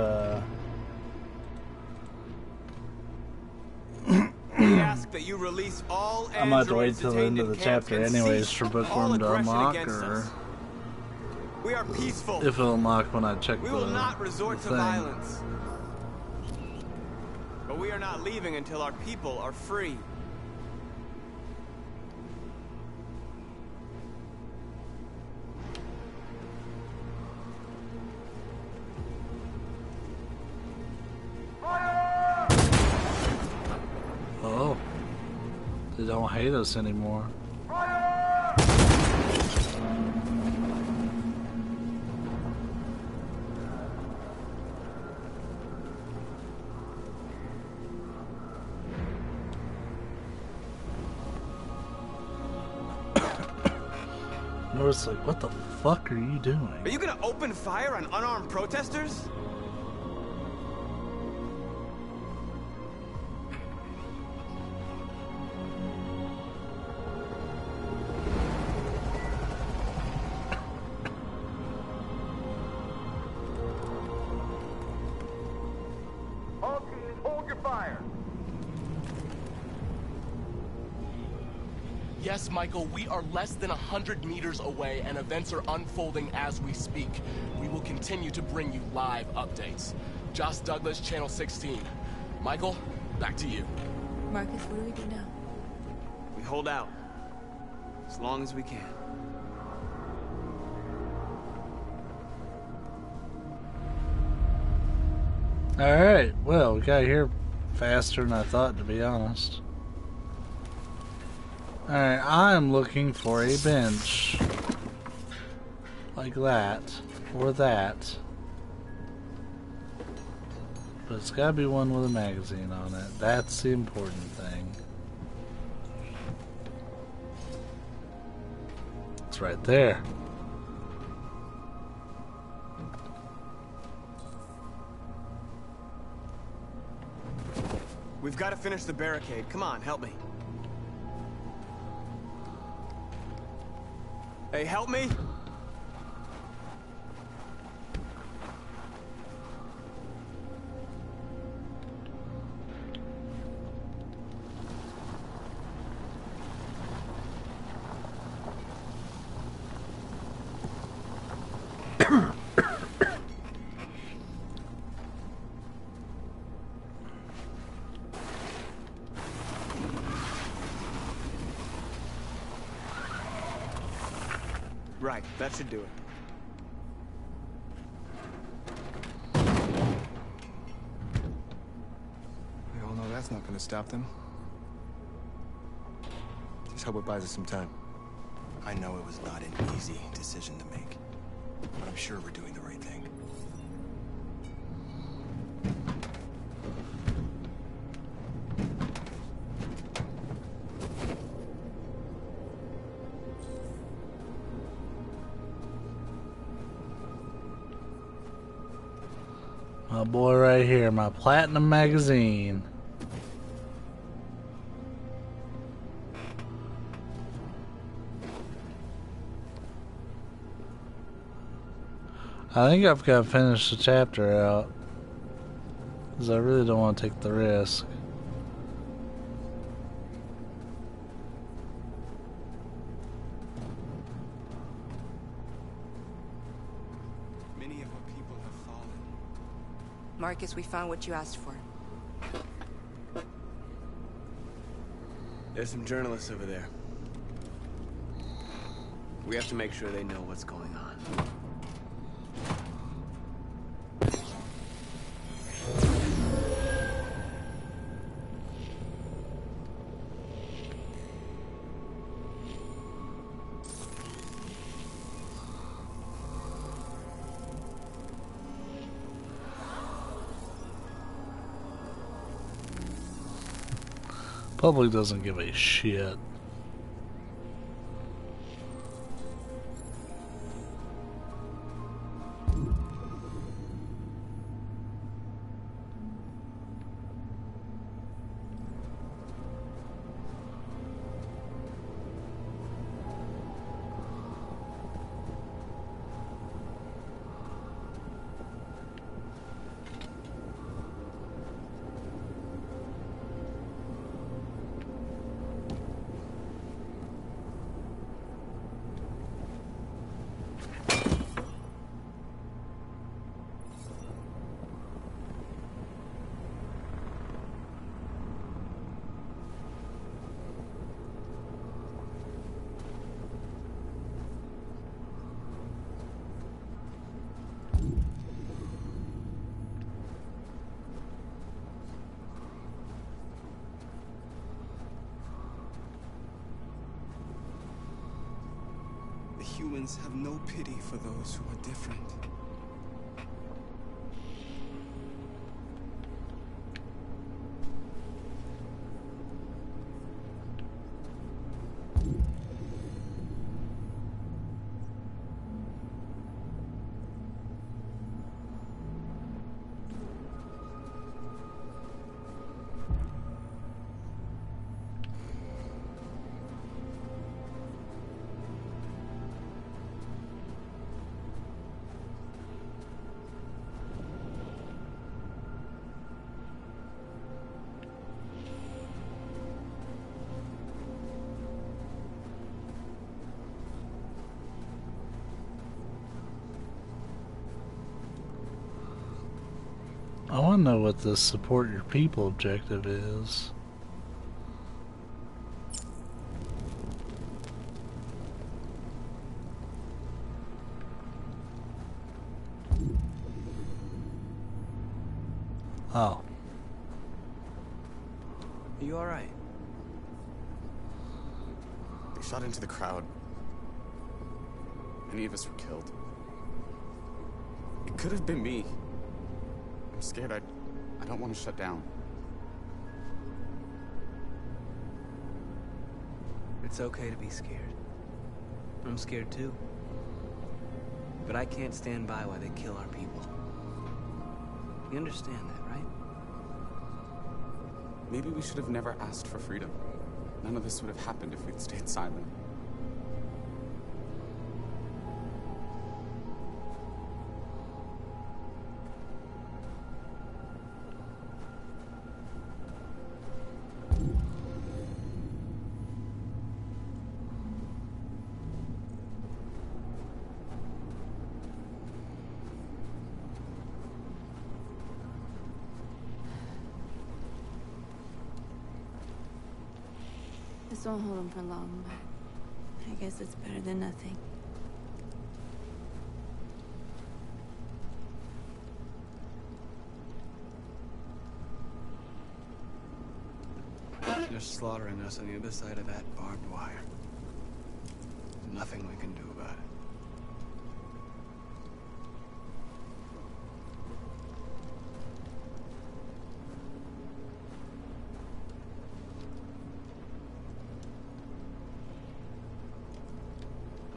Speaker 4: We ask that you release all
Speaker 1: I'm about to wait
Speaker 4: androids
Speaker 1: till the end of the
Speaker 4: detained in
Speaker 1: chapter
Speaker 4: camps and
Speaker 1: anyways
Speaker 4: cease
Speaker 1: for
Speaker 4: all
Speaker 1: Bookworm to
Speaker 4: aggression
Speaker 1: unlock,
Speaker 4: against
Speaker 1: or
Speaker 4: us. We are peaceful.
Speaker 1: if it'll unlock when I check
Speaker 4: We
Speaker 1: the
Speaker 4: will not resort
Speaker 1: the
Speaker 4: to
Speaker 1: thing.
Speaker 4: violence. But we are not leaving until our people are free.
Speaker 1: Oh, they don't hate us anymore. Notice, like, what the fuck are you doing?
Speaker 4: Are you gonna open fire on unarmed protesters?
Speaker 8: All teams, hold your fire.
Speaker 24: Yes, Michael, we are less than 100 meters away and events are unfolding as we speak. We will continue to bring you live updates. Josh Douglas, Channel 16. Michael, back to you.
Speaker 6: Marcus, what do we do now?
Speaker 4: We hold out. As long as we can.
Speaker 1: Alright, well, we got here faster than I thought, to be honest. Alright, I'm looking for a bench. Like that. Or that. But it's gotta be one with a magazine on it. That's the important thing. It's right there.
Speaker 4: We've got to finish the barricade. Come on, help me. Hey, help me! Right, that should do it.
Speaker 21: We all know that's not gonna stop them. Just hope it buys us some time.
Speaker 12: I know it was not an easy decision to make, but I'm sure we're doing the right thing.
Speaker 1: My boy right here, my platinum magazine. I think I've got to finish the chapter out, because I really don't want to take the risk.
Speaker 21: Many of our people have fallen.
Speaker 9: Marcus, we found what you asked for.
Speaker 4: There's some journalists over there. We have to make sure they know what's going on.
Speaker 1: Public doesn't give a shit.
Speaker 7: Humans have no pity for those who are different.
Speaker 1: I want to know what the support your people objective is. Oh.
Speaker 4: Are you alright?
Speaker 13: They shot into the crowd. Many of us were killed. It could have been me. I'm scared. I don't want to shut down.
Speaker 4: It's okay to be scared. I'm scared too. But I can't stand by while they kill our people. You understand that, right?
Speaker 13: Maybe we should have never asked for freedom. None of this would have happened if we'd stayed silent.
Speaker 6: This won't hold him for long, but I guess it's better than nothing.
Speaker 4: They're slaughtering us on the other side of that barbed wire. Nothing we can do about it.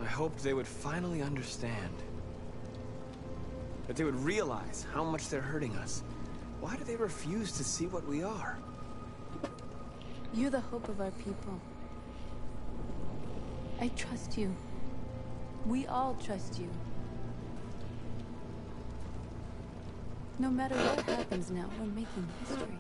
Speaker 4: I hoped they would finally understand. That they would realize how much they're hurting us. Why do they refuse to see what we are?
Speaker 6: You're the hope of our people. I trust you. We all trust you. No matter what happens now, we're making history.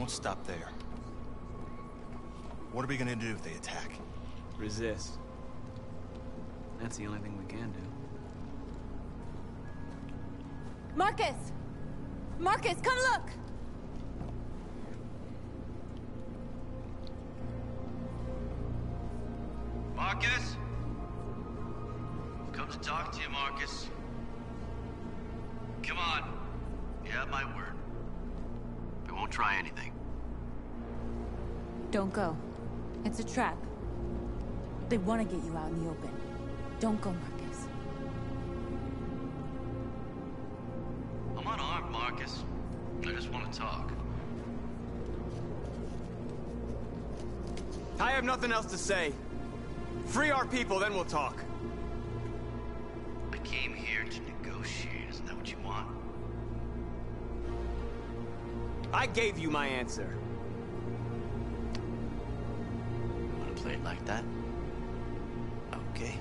Speaker 12: won't stop there. What are we gonna do if they attack?
Speaker 4: Resist. That's the only thing we can do.
Speaker 6: Marcus! Marcus, come look!
Speaker 14: Marcus? I've come to talk to you, Marcus. Come on. You have my word. We won't try anything.
Speaker 6: Don't go. It's a trap. They want to get you out in the open. Don't go, Marcus.
Speaker 14: I'm unarmed, Marcus. I just want to talk.
Speaker 4: I have nothing else to say. Free our people, then we'll talk.
Speaker 14: I came here to negotiate. Isn't that what you want?
Speaker 4: I gave you my answer.
Speaker 14: Want to play it like that? Okay.